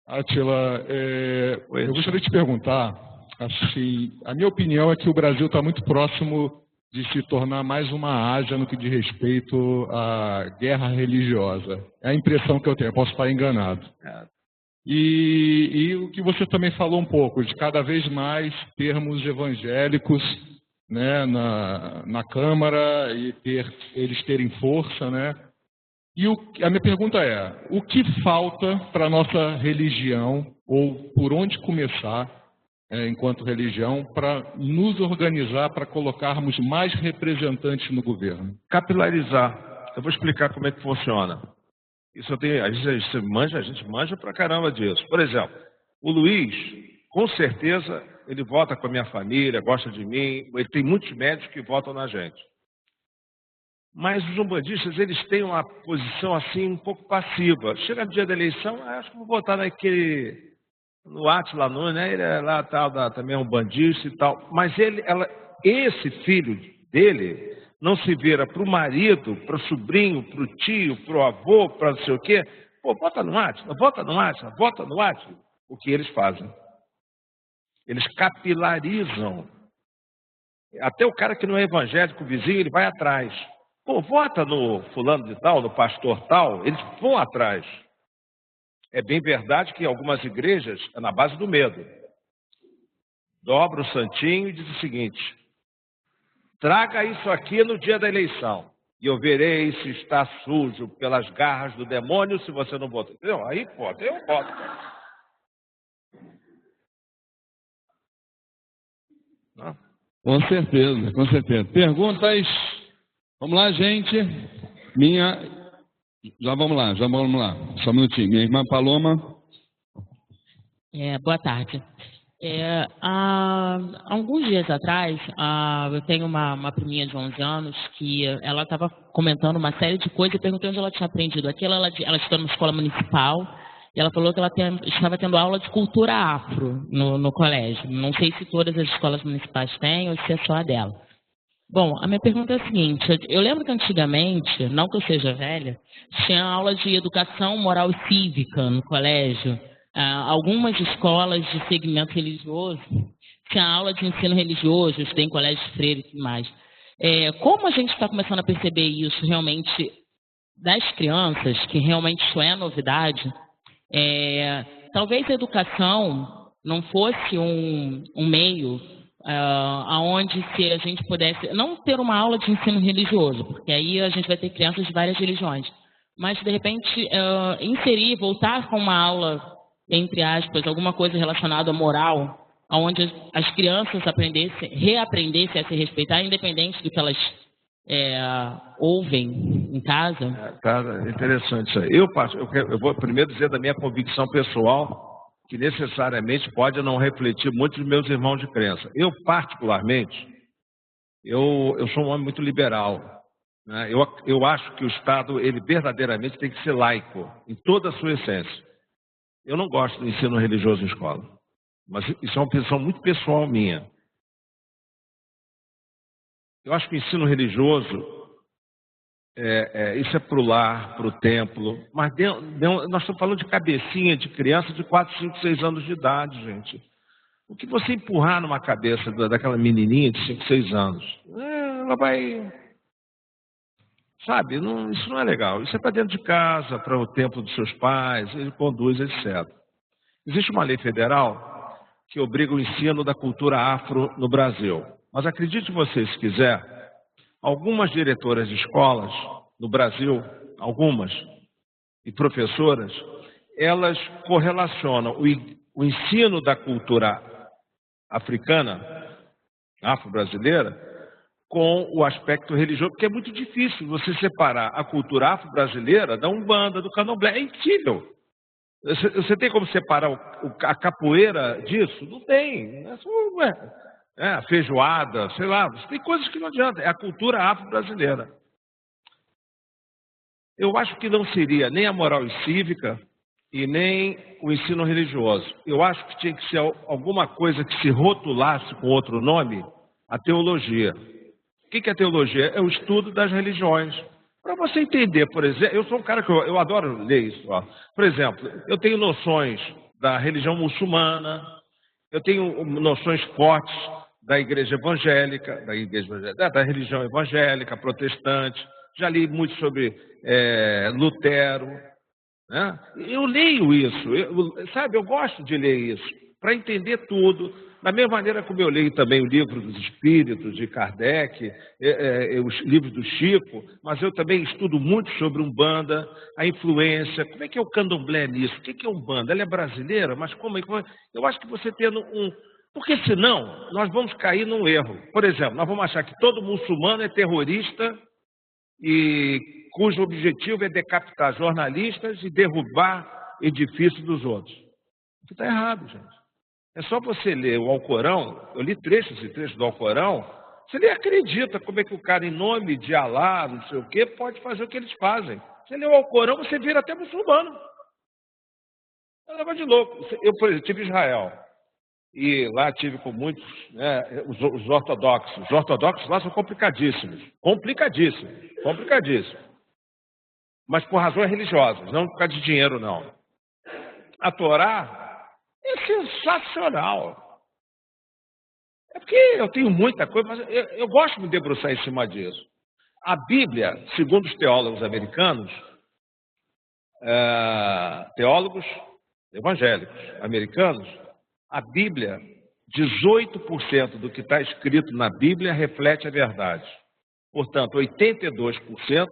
Átila, eu gostaria de te perguntar, assim, a minha opinião é que o Brasil está muito próximo de se tornar mais uma Ásia no que diz respeito à guerra religiosa. É a impressão que eu tenho, eu posso estar enganado. E o que você também falou um pouco, de cada vez mais termos evangélicos, né, na Câmara e eles terem força, né? E a minha pergunta é, o que falta para a nossa religião, ou por onde começar, enquanto religião, para nos organizar, para colocarmos mais representantes no governo? Capilarizar. Eu vou explicar como é que funciona. Isso a gente manja pra caramba disso. Por exemplo, o Luiz, com certeza, ele vota com a minha família, gosta de mim, ele tem muitos médicos que votam na gente. Mas os umbandistas, eles têm uma posição assim um pouco passiva. Chega no dia da eleição, acho que vou votar no Átila Nunes, né? Ele é lá tal, também é um bandista e tal. Mas esse filho dele não se vira para o marido, para o sobrinho, para o tio, para o avô, para não sei o quê. Pô, vota no Átila, vota no Átila, vota no Átila. O que eles fazem? Eles capilarizam. Até o cara que não é evangélico, o vizinho, ele vai atrás. Pô, vota no fulano de tal, no pastor tal, eles vão atrás. É bem verdade que algumas igrejas é na base do medo. Dobra o santinho e diz o seguinte: traga isso aqui no dia da eleição, e eu verei se está sujo pelas garras do demônio se você não votar. Entendeu? Aí pode, eu voto. Não. Com certeza, com certeza. Perguntas? Vamos lá, gente. Já vamos lá. Só um minutinho. Minha irmã Paloma. Boa tarde. Há alguns dias atrás, eu tenho uma priminha de 11 anos que ela estava comentando uma série de coisas e perguntei onde ela tinha aprendido aquilo. Ela estudou numa escola municipal e ela falou que ela estava tendo aula de cultura afro no colégio. Não sei se todas as escolas municipais têm ou se é só a dela. Bom, a minha pergunta é a seguinte: eu lembro que antigamente, não que eu seja velha, tinha aula de educação moral e cívica no colégio. Algumas escolas de segmento religioso tinha aula de ensino religioso, eu estudei em colégio de freira e tudo mais. Como a gente está começando a perceber isso realmente das crianças, que realmente isso é novidade, talvez a educação não fosse um meio aonde se a gente pudesse não ter uma aula de ensino religioso, porque aí a gente vai ter crianças de várias religiões, mas de repente voltar com uma aula, entre aspas, alguma coisa relacionada à moral, onde as crianças reaprendessem a se respeitar, independente do que elas ouvem em casa. Cara, interessante isso aí. Eu vou primeiro dizer da minha convicção pessoal, que necessariamente pode não refletir muito dos meus irmãos de crença. Eu, particularmente, eu sou um homem muito liberal, né? Eu acho que o Estado, ele verdadeiramente tem que ser laico, em toda a sua essência. Eu não gosto do ensino religioso em escola, mas isso é uma posição muito pessoal minha. Eu acho que o ensino religioso, isso é para o lar, para o templo, mas nós estamos falando de cabecinha de criança de 4, 5, 6 anos de idade, gente. O que você empurrar numa cabeça daquela menininha de 5, 6 anos, ela vai... Sabe, isso não é legal. Isso é para dentro de casa, para o templo dos seus pais, ele conduz, etc. Existe uma lei federal que obriga o ensino da cultura afro no Brasil. Mas acredite você, se quiser, algumas diretoras de escolas no Brasil, algumas, e professoras, elas correlacionam o ensino da cultura africana, afro-brasileira, com o aspecto religioso, porque é muito difícil você separar a cultura afro-brasileira da Umbanda, do Candomblé. É impossível. Você tem como separar a capoeira disso? Não tem. A feijoada, sei lá. Tem coisas que não adianta. É a cultura afro-brasileira. Eu acho que não seria nem a moral e cívica e nem o ensino religioso. Eu acho que tinha que ser alguma coisa que se rotulasse com outro nome, a teologia. O que é teologia? É o estudo das religiões. Para você entender, por exemplo, eu sou um cara que eu adoro ler isso. Ó. Por exemplo, eu tenho noções da religião muçulmana, eu tenho noções fortes da igreja evangélica, da religião evangélica, protestante. Já li muito sobre Lutero. Né? Eu leio isso, eu gosto de ler isso, para entender tudo. Da mesma maneira como eu leio também o livro dos Espíritos, de Kardec, os livros do Chico, mas eu também estudo muito sobre Umbanda, a influência, como é que é o candomblé nisso, o que é Umbanda? Ela é brasileira, mas como é? Eu acho que você tendo porque senão nós vamos cair num erro. Por exemplo, nós vamos achar que todo muçulmano é terrorista e cujo objetivo é decapitar jornalistas e derrubar edifícios dos outros. Isso está errado, gente. É só você ler o Alcorão, eu li trechos e trechos do Alcorão, você nem acredita como é que o cara, em nome de Alá, não sei o quê, pode fazer o que eles fazem. Você lê o Alcorão, você vira até muçulmano. É um negócio de louco. Eu, por exemplo, tive em Israel, e lá tive com muitos, né, os ortodoxos. Os ortodoxos lá são complicadíssimos. Mas por razões religiosas, não por causa de dinheiro, não. A Torá é sensacional. É porque eu tenho muita coisa, mas eu gosto de me debruçar em cima disso. A Bíblia, segundo os teólogos americanos, teólogos evangélicos americanos, a Bíblia, 18% do que está escrito na Bíblia reflete a verdade. Portanto, 82%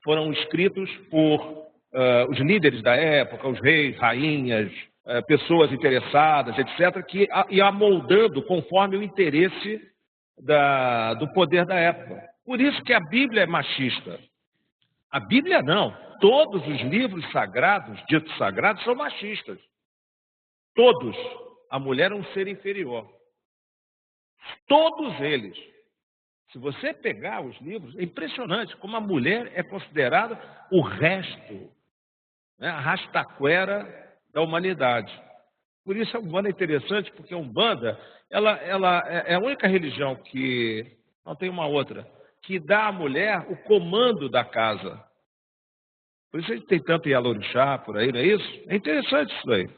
foram escritos por os líderes da época, os reis, rainhas, pessoas interessadas, etc., que iam amoldando conforme o interesse do poder da época. Por isso que a Bíblia é machista. A Bíblia não. Todos os livros sagrados, ditos sagrados, são machistas. Todos. A mulher é um ser inferior. Todos eles. Se você pegar os livros, é impressionante como a mulher é considerada o resto, né, a rastaquera da humanidade. Por isso a Umbanda é interessante, porque a Umbanda ela é a única religião que, não tem uma outra, que dá à mulher o comando da casa. Por isso a gente tem tanto Yalorixá por aí, não é isso? É interessante isso daí.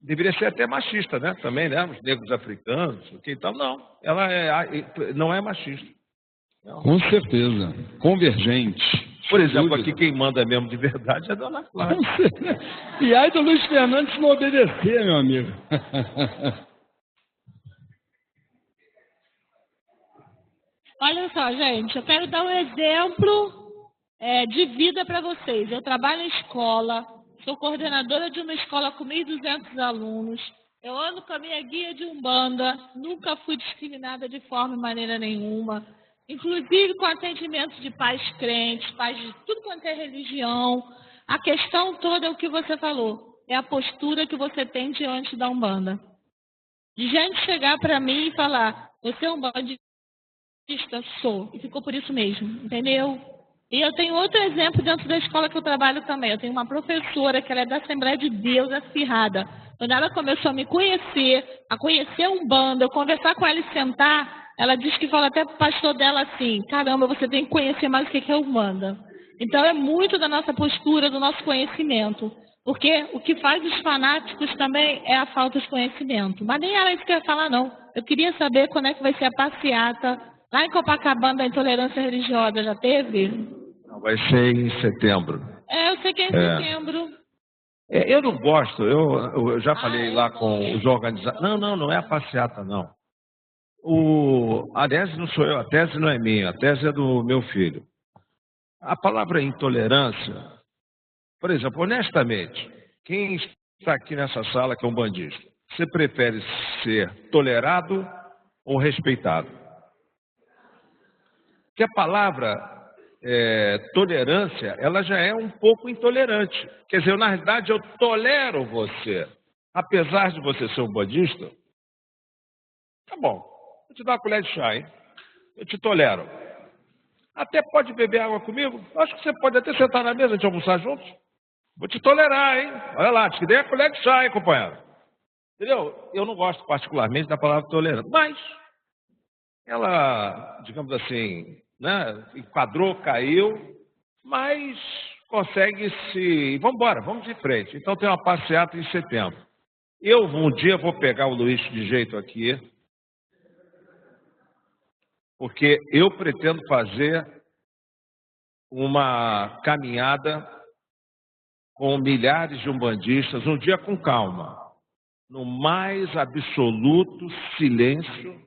Deveria ser até machista, né? Também, né? Os negros africanos, então não. Ela não é machista. Não. Com certeza. Convergente. Por exemplo, aqui quem manda mesmo de verdade é a Dona Clara. E aí do Luiz Fernando se não obedecer, meu amigo. Olha só, gente, eu quero dar um exemplo de vida para vocês. Eu trabalho em escola, sou coordenadora de uma escola com 1.200 alunos. Eu ando com a minha guia de Umbanda, nunca fui discriminada de forma e maneira nenhuma. Inclusive com atendimento de pais crentes, pais de tudo quanto é religião. A questão toda é o que você falou, é a postura que você tem diante da Umbanda. De gente chegar para mim e falar, você é umbandista? Sou. E ficou por isso mesmo, entendeu? E eu tenho outro exemplo dentro da escola que eu trabalho também. Eu tenho uma professora que ela é da Assembleia de Deus, acirrada. Quando ela começou a me conhecer, a conhecer a Umbanda, eu conversar com ela e sentar, ela disse que fala até para o pastor dela assim, caramba, você tem que conhecer mais o que é Umbanda. Então é muito da nossa postura, do nosso conhecimento. Porque o que faz os fanáticos também é a falta de conhecimento. Mas nem era isso que eu ia falar, não. Eu queria saber quando é que vai ser a passeata lá em Copacabana da intolerância religiosa. Já teve? Não, vai ser em setembro. Eu sei que é em setembro. Eu não gosto, eu já falei lá com os organizadores. Não é a passeata, não. A tese não sou eu, a tese não é minha, a tese é do meu filho. A palavra intolerância, por exemplo, honestamente, quem está aqui nessa sala que é um bandista, você prefere ser tolerado ou respeitado? Porque a palavra tolerância, ela já é um pouco intolerante. Quer dizer, na realidade, eu tolero você, apesar de você ser um bandista. Tá bom, vou te dar uma colher de chá, hein? Eu te tolero. Até pode beber água comigo? Acho que você pode até sentar na mesa de almoçar juntos. Vou te tolerar, hein? Olha lá, te dei a colher de chá, hein, companheiro? Entendeu? Eu não gosto particularmente da palavra tolerante, mas ela, digamos assim, né, enquadrou, caiu, mas consegue se... Vamos embora, vamos em frente. Então tem uma passeata em setembro. Eu um dia vou pegar o Luiz de jeito aqui, porque eu pretendo fazer uma caminhada com milhares de umbandistas, um dia com calma, no mais absoluto silêncio,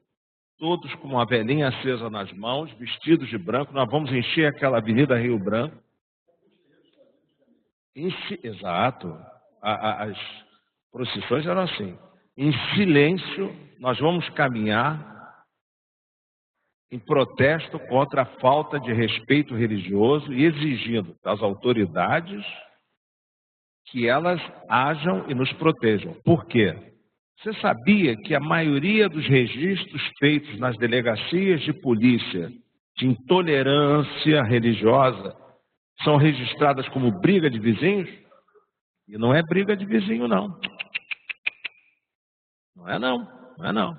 todos com uma velhinha acesa nas mãos, vestidos de branco. Nós vamos encher aquela Avenida Rio Branco. Exato. As procissões eram assim. Em silêncio, nós vamos caminhar em protesto contra a falta de respeito religioso e exigindo das autoridades que elas ajam e nos protejam. Por quê? Você sabia que a maioria dos registros feitos nas delegacias de polícia de intolerância religiosa são registradas como briga de vizinhos? E não é briga de vizinho, não. Não é não.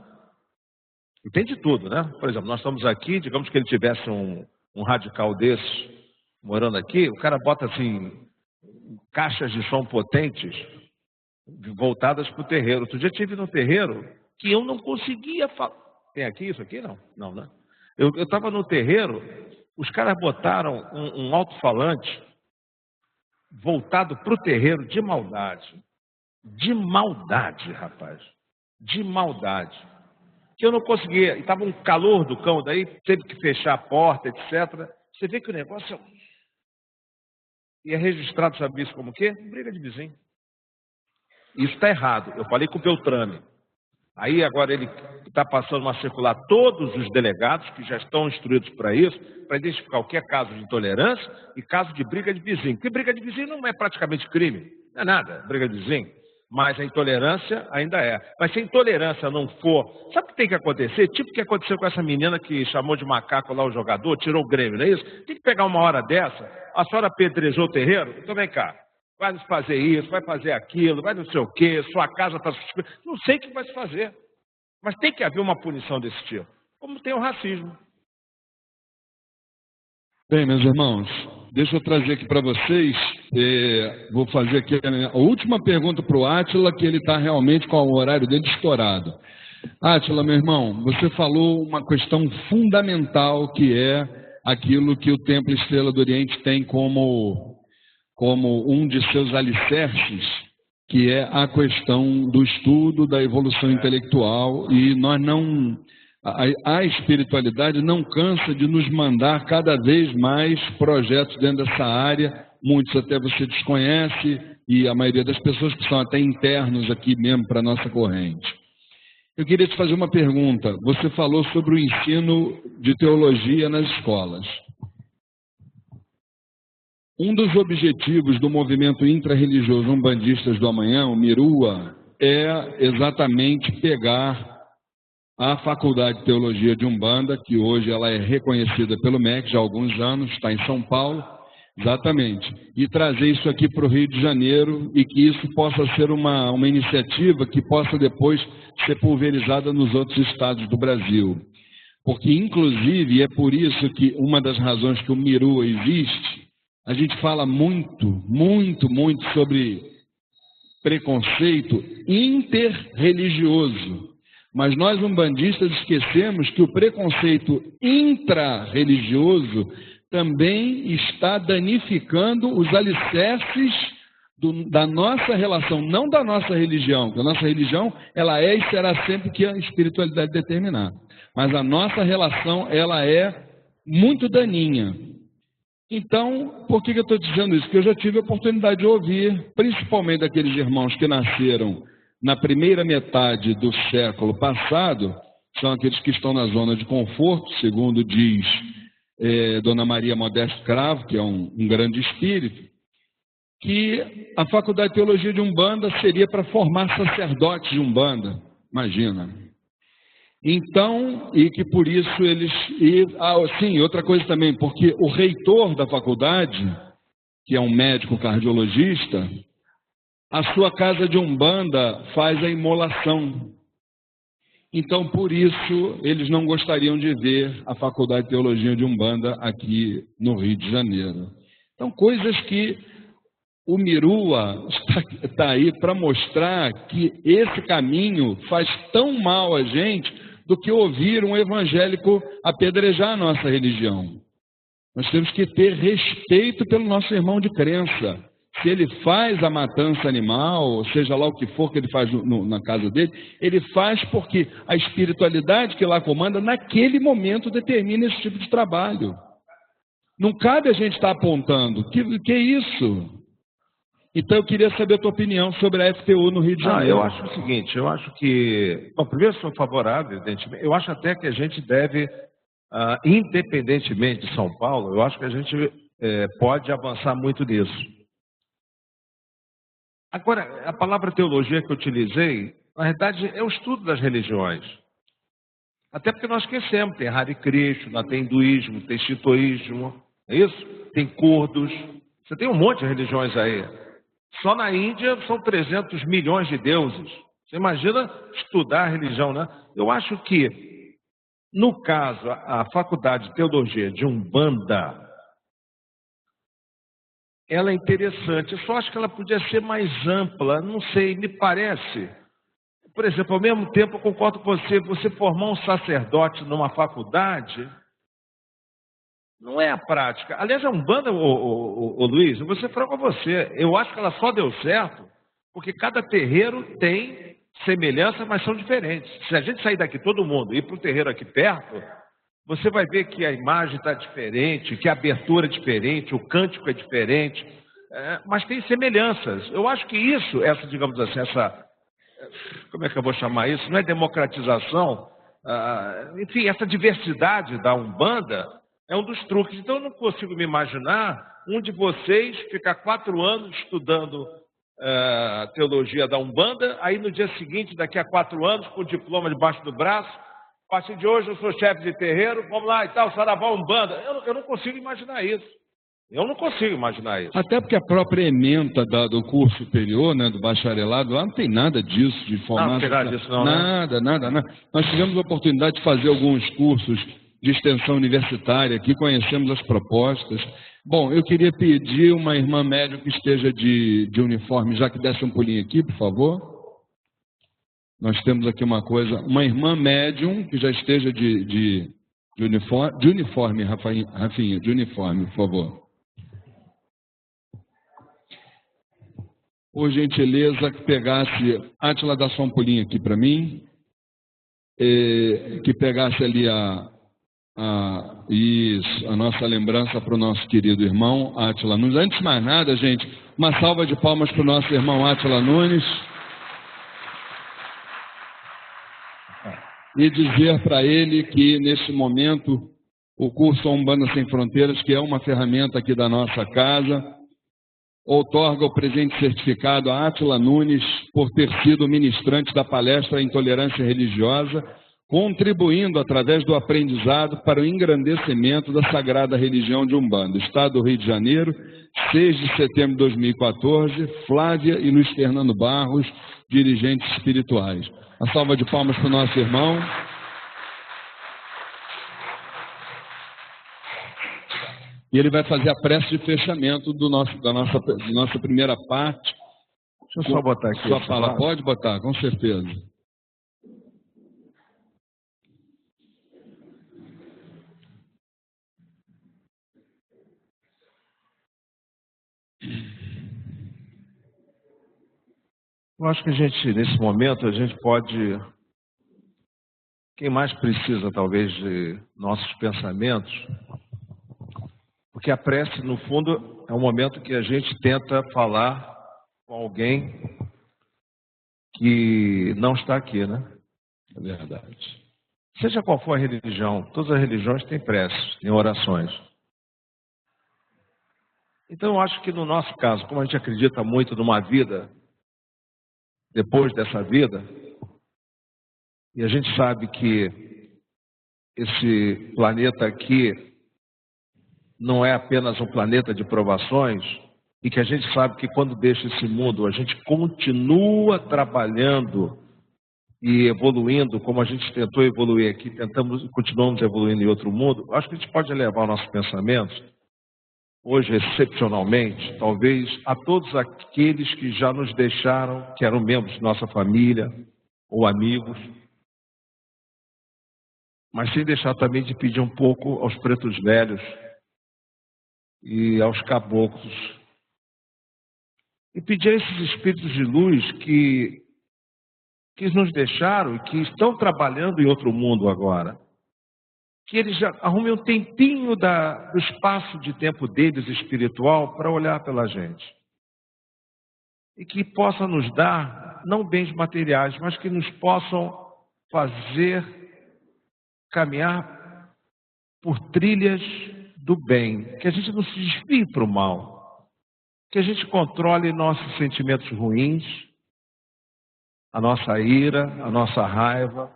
E tem de tudo, né? Por exemplo, nós estamos aqui, digamos que ele tivesse um radical desse morando aqui, o cara bota assim, caixas de som potentes voltadas para o terreiro. Outro dia eu estive no terreiro que eu não conseguia falar. Tem aqui isso aqui? Não, não, né? Eu estava no terreiro, os caras botaram um alto-falante voltado para o terreiro de maldade. De maldade, rapaz. De maldade. Que eu não conseguia. Estava um calor do cão, daí teve que fechar a porta, etc. Você vê que o negócio e é registrado, sabe isso como o quê? Briga de vizinho. Isso está errado. Eu falei com o Beltrame. Aí agora ele está passando a circular todos os delegados que já estão instruídos para isso, para identificar o que é caso de intolerância e caso de briga de vizinho. Porque briga de vizinho não é praticamente crime, não é nada, briga de vizinho. Mas a intolerância ainda é. Mas se a intolerância não for... Sabe o que tem que acontecer? Tipo o que aconteceu com essa menina que chamou de macaco lá o jogador, tirou o Grêmio, não é isso? Tem que pegar uma hora dessa, a senhora apedrejou o terreiro, então vem cá. Vai nos fazer isso, vai fazer aquilo, vai não sei o quê, sua casa está suspeita. Não sei o que vai se fazer. Mas tem que haver uma punição desse tipo. Como tem o racismo. Bem, meus irmãos, deixa eu trazer aqui para vocês, vou fazer aqui a última pergunta para o Átila, que ele está realmente com o horário dele estourado. Átila, meu irmão, você falou uma questão fundamental, que é aquilo que o Templo Estrela do Oriente tem como um de seus alicerces, que é a questão do estudo da evolução intelectual, e nós não... A espiritualidade não cansa de nos mandar cada vez mais projetos dentro dessa área, muitos até você desconhece, e a maioria das pessoas que são até internos aqui mesmo para a nossa corrente. Eu queria te fazer uma pergunta. Você falou sobre o ensino de teologia nas escolas. Um dos objetivos do movimento intrarreligioso Umbandistas do Amanhã, o Mirua, é exatamente pegar a Faculdade de Teologia de Umbanda, que hoje ela é reconhecida pelo MEC já há alguns anos, está em São Paulo, exatamente, e trazer isso aqui para o Rio de Janeiro e que isso possa ser uma iniciativa que possa depois ser pulverizada nos outros estados do Brasil. Porque, inclusive, é por isso que uma das razões que o Mirua existe, a gente fala muito sobre preconceito interreligioso. Mas nós, umbandistas, esquecemos que o preconceito intrarreligioso também está danificando os alicerces da nossa relação, não da nossa religião, porque a nossa religião ela é e será sempre que a espiritualidade determinar. Mas a nossa relação ela é muito daninha. Então, por que eu estou dizendo isso? Porque eu já tive a oportunidade de ouvir, principalmente daqueles irmãos que nasceram na primeira metade do século passado, são aqueles que estão na zona de conforto, segundo diz Dona Maria Modesto Cravo, que é um grande espírito, que a Faculdade de Teologia de Umbanda seria para formar sacerdotes de Umbanda, imagina. Então, e que por isso eles... sim, outra coisa também, porque o reitor da faculdade, que é um médico cardiologista, a sua casa de Umbanda faz a imolação. Então, por isso, eles não gostariam de ver a Faculdade de Teologia de Umbanda aqui no Rio de Janeiro. Então, coisas que o Mirua está aí para mostrar que esse caminho faz tão mal a gente do que ouvir um evangélico apedrejar a nossa religião. Nós temos que ter respeito pelo nosso irmão de crença. Se ele faz a matança animal, seja lá o que for que ele faz na casa dele, ele faz porque a espiritualidade que lá comanda, naquele momento, determina esse tipo de trabalho. Não cabe a gente estar apontando. Que é isso? Então eu queria saber a tua opinião sobre a FTU no Rio de Janeiro. Eu acho o seguinte, eu acho que... Bom, primeiro sou favorável, evidentemente. Eu acho até que a gente deve, independentemente de São Paulo, eu acho que a gente pode avançar muito nisso. Agora, a palavra teologia que eu utilizei, na verdade, é o estudo das religiões. Até porque nós esquecemos, tem Hare Krishna, tem hinduísmo, tem shintoísmo, é isso? Tem curdos, você tem um monte de religiões aí. Só na Índia são 300 milhões de deuses. Você imagina estudar a religião, né? Eu acho que, no caso, a Faculdade de Teologia de Umbanda, ela é interessante. Eu só acho que ela podia ser mais ampla, não sei, me parece. por exemplo, ao mesmo tempo eu concordo com você formar um sacerdote numa faculdade não é a prática. Aliás, a Umbanda, Luiz, eu vou ser franco com você, eu acho que ela só deu certo porque cada terreiro tem semelhança, mas são diferentes. Se a gente sair daqui, todo mundo, e ir para o terreiro aqui perto, você vai ver que a imagem está diferente, que a abertura é diferente, o cântico é diferente, mas tem semelhanças. Eu acho que isso, digamos assim, como é que eu vou chamar isso? Não é democratização, enfim, essa diversidade da Umbanda é um dos truques. Então eu não consigo me imaginar um de vocês ficar 4 anos estudando teologia da Umbanda, aí no dia seguinte, daqui a 4 anos, com o diploma debaixo do braço, a partir de hoje eu sou chefe de terreiro, vamos lá e tal, saravá Umbanda. Eu não consigo imaginar isso. Eu não consigo imaginar isso. Até porque a própria ementa do curso superior, né, do bacharelado, lá não tem nada disso de formar. Não tem nada disso não, nada, né? nada. Nós tivemos a oportunidade de fazer alguns cursos de extensão universitária aqui, conhecemos as propostas. Bom, eu queria pedir uma irmã médium que esteja de uniforme, já que desse um pulinho aqui, por favor. Nós temos aqui uma irmã médium que já esteja de uniforme, Rafinha, de uniforme, por favor. Por gentileza, que pegasse, Átila, dá só um pulinho aqui para mim, que pegasse ali a nossa lembrança para o nosso querido irmão Átila Nunes. Antes de mais nada, gente, uma salva de palmas para o nosso irmão Átila Nunes. E dizer para ele que, neste momento, o curso Umbanda Sem Fronteiras, que é uma ferramenta aqui da nossa casa, outorga o presente certificado a Átila Nunes por ter sido ministrante da palestra Intolerância Religiosa, contribuindo através do aprendizado para o engrandecimento da sagrada religião de Umbanda. Estado do Rio de Janeiro, 6 de setembro de 2014, Flávia e Luiz Fernando Barros, dirigentes espirituais. A salva de palmas para o nosso irmão. E ele vai fazer a prece de fechamento da nossa primeira parte. Deixa eu só botar aqui. Sua fala, pode botar, com certeza. Eu acho que nesse momento, a gente pode... Quem mais precisa, talvez, de nossos pensamentos... Porque a prece, no fundo, é um momento que a gente tenta falar com alguém que não está aqui, né? É verdade. Seja qual for a religião, todas as religiões têm preces, têm orações. Então, eu acho que no nosso caso, como a gente acredita muito numa vida depois dessa vida, e a gente sabe que esse planeta aqui não é apenas um planeta de provações, e que a gente sabe que quando deixa esse mundo, a gente continua trabalhando e evoluindo, como a gente tentou evoluir aqui, continuamos evoluindo em outro mundo. Acho que a gente pode elevar o nosso pensamento, hoje excepcionalmente, talvez a todos aqueles que já nos deixaram, que eram membros de nossa família ou amigos, mas sem deixar também de pedir um pouco aos pretos velhos e aos caboclos, e pedir a esses espíritos de luz que nos deixaram e que estão trabalhando em outro mundo agora, que eles já arrumem um tempinho do espaço de tempo deles espiritual para olhar pela gente, e que possam nos dar, não bens materiais, mas que nos possam fazer caminhar por trilhas do bem, que a gente não se desvie para o mal, que a gente controle nossos sentimentos ruins, a nossa ira, a nossa raiva,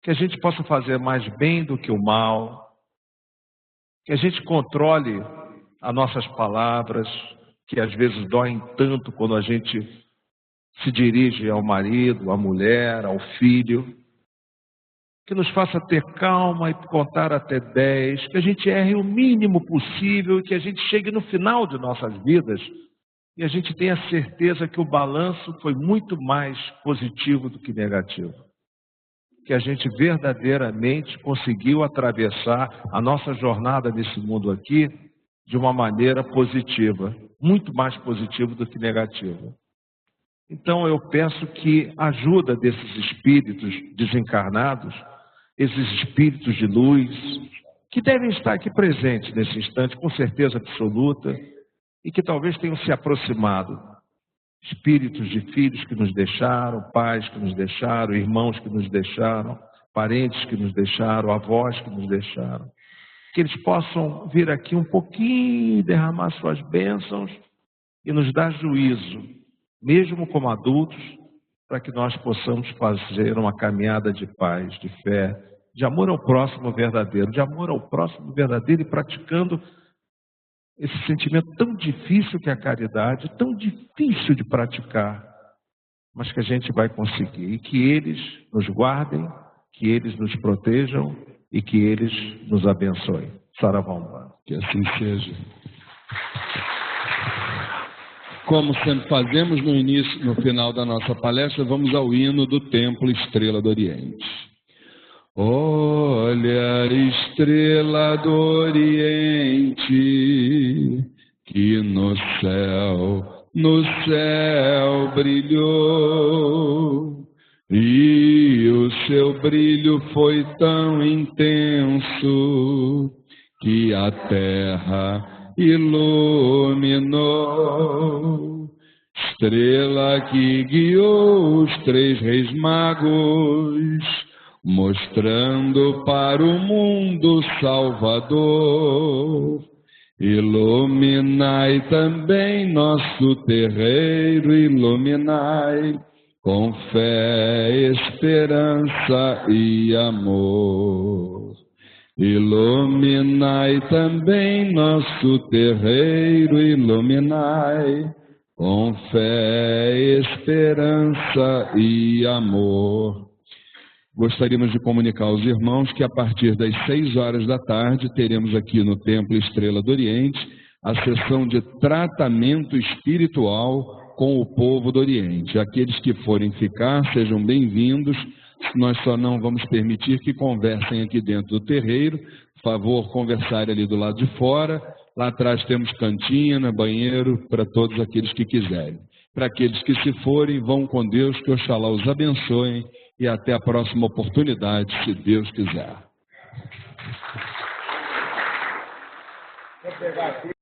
que a gente possa fazer mais bem do que o mal, que a gente controle as nossas palavras, que às vezes doem tanto quando a gente se dirige ao marido, à mulher, ao filho, que nos faça ter calma e contar até 10, que a gente erre o mínimo possível e que a gente chegue no final de nossas vidas e a gente tem a certeza que o balanço foi muito mais positivo do que negativo. Que a gente verdadeiramente conseguiu atravessar a nossa jornada nesse mundo aqui de uma maneira positiva, muito mais positiva do que negativa. Então eu peço que a ajuda desses espíritos desencarnados, esses espíritos de luz, que devem estar aqui presentes nesse instante, com certeza absoluta, e que talvez tenham se aproximado. Espíritos de filhos que nos deixaram, pais que nos deixaram, irmãos que nos deixaram, parentes que nos deixaram, avós que nos deixaram. Que eles possam vir aqui um pouquinho, derramar suas bênçãos e nos dar juízo, mesmo como adultos, para que nós possamos fazer uma caminhada de paz, de fé, de amor ao próximo verdadeiro, e praticando esse sentimento tão difícil que é a caridade, tão difícil de praticar, mas que a gente vai conseguir. E que eles nos guardem, que eles nos protejam e que eles nos abençoem. Saravão. Que assim seja. Como sempre fazemos no final da nossa palestra, vamos ao hino do Templo Estrela do Oriente. Olha a estrela do Oriente, que no céu brilhou, e o seu brilho foi tão intenso, que a terra iluminou. Estrela que guiou os 3 reis magos, mostrando para o mundo Salvador. Iluminai também nosso terreiro, iluminai com fé, esperança e amor. Iluminai também nosso terreiro, iluminai com fé, esperança e amor. Gostaríamos de comunicar aos irmãos que a partir das 6 horas da tarde teremos aqui no Templo Estrela do Oriente a sessão de tratamento espiritual com o povo do Oriente. Aqueles que forem ficar, sejam bem-vindos. Nós só não vamos permitir que conversem aqui dentro do terreiro. Por favor, conversar ali do lado de fora. Lá atrás temos cantina, banheiro, para todos aqueles que quiserem. Para aqueles que se forem, vão com Deus, que Oxalá os abençoe. E até a próxima oportunidade, se Deus quiser. Vou pegar aqui.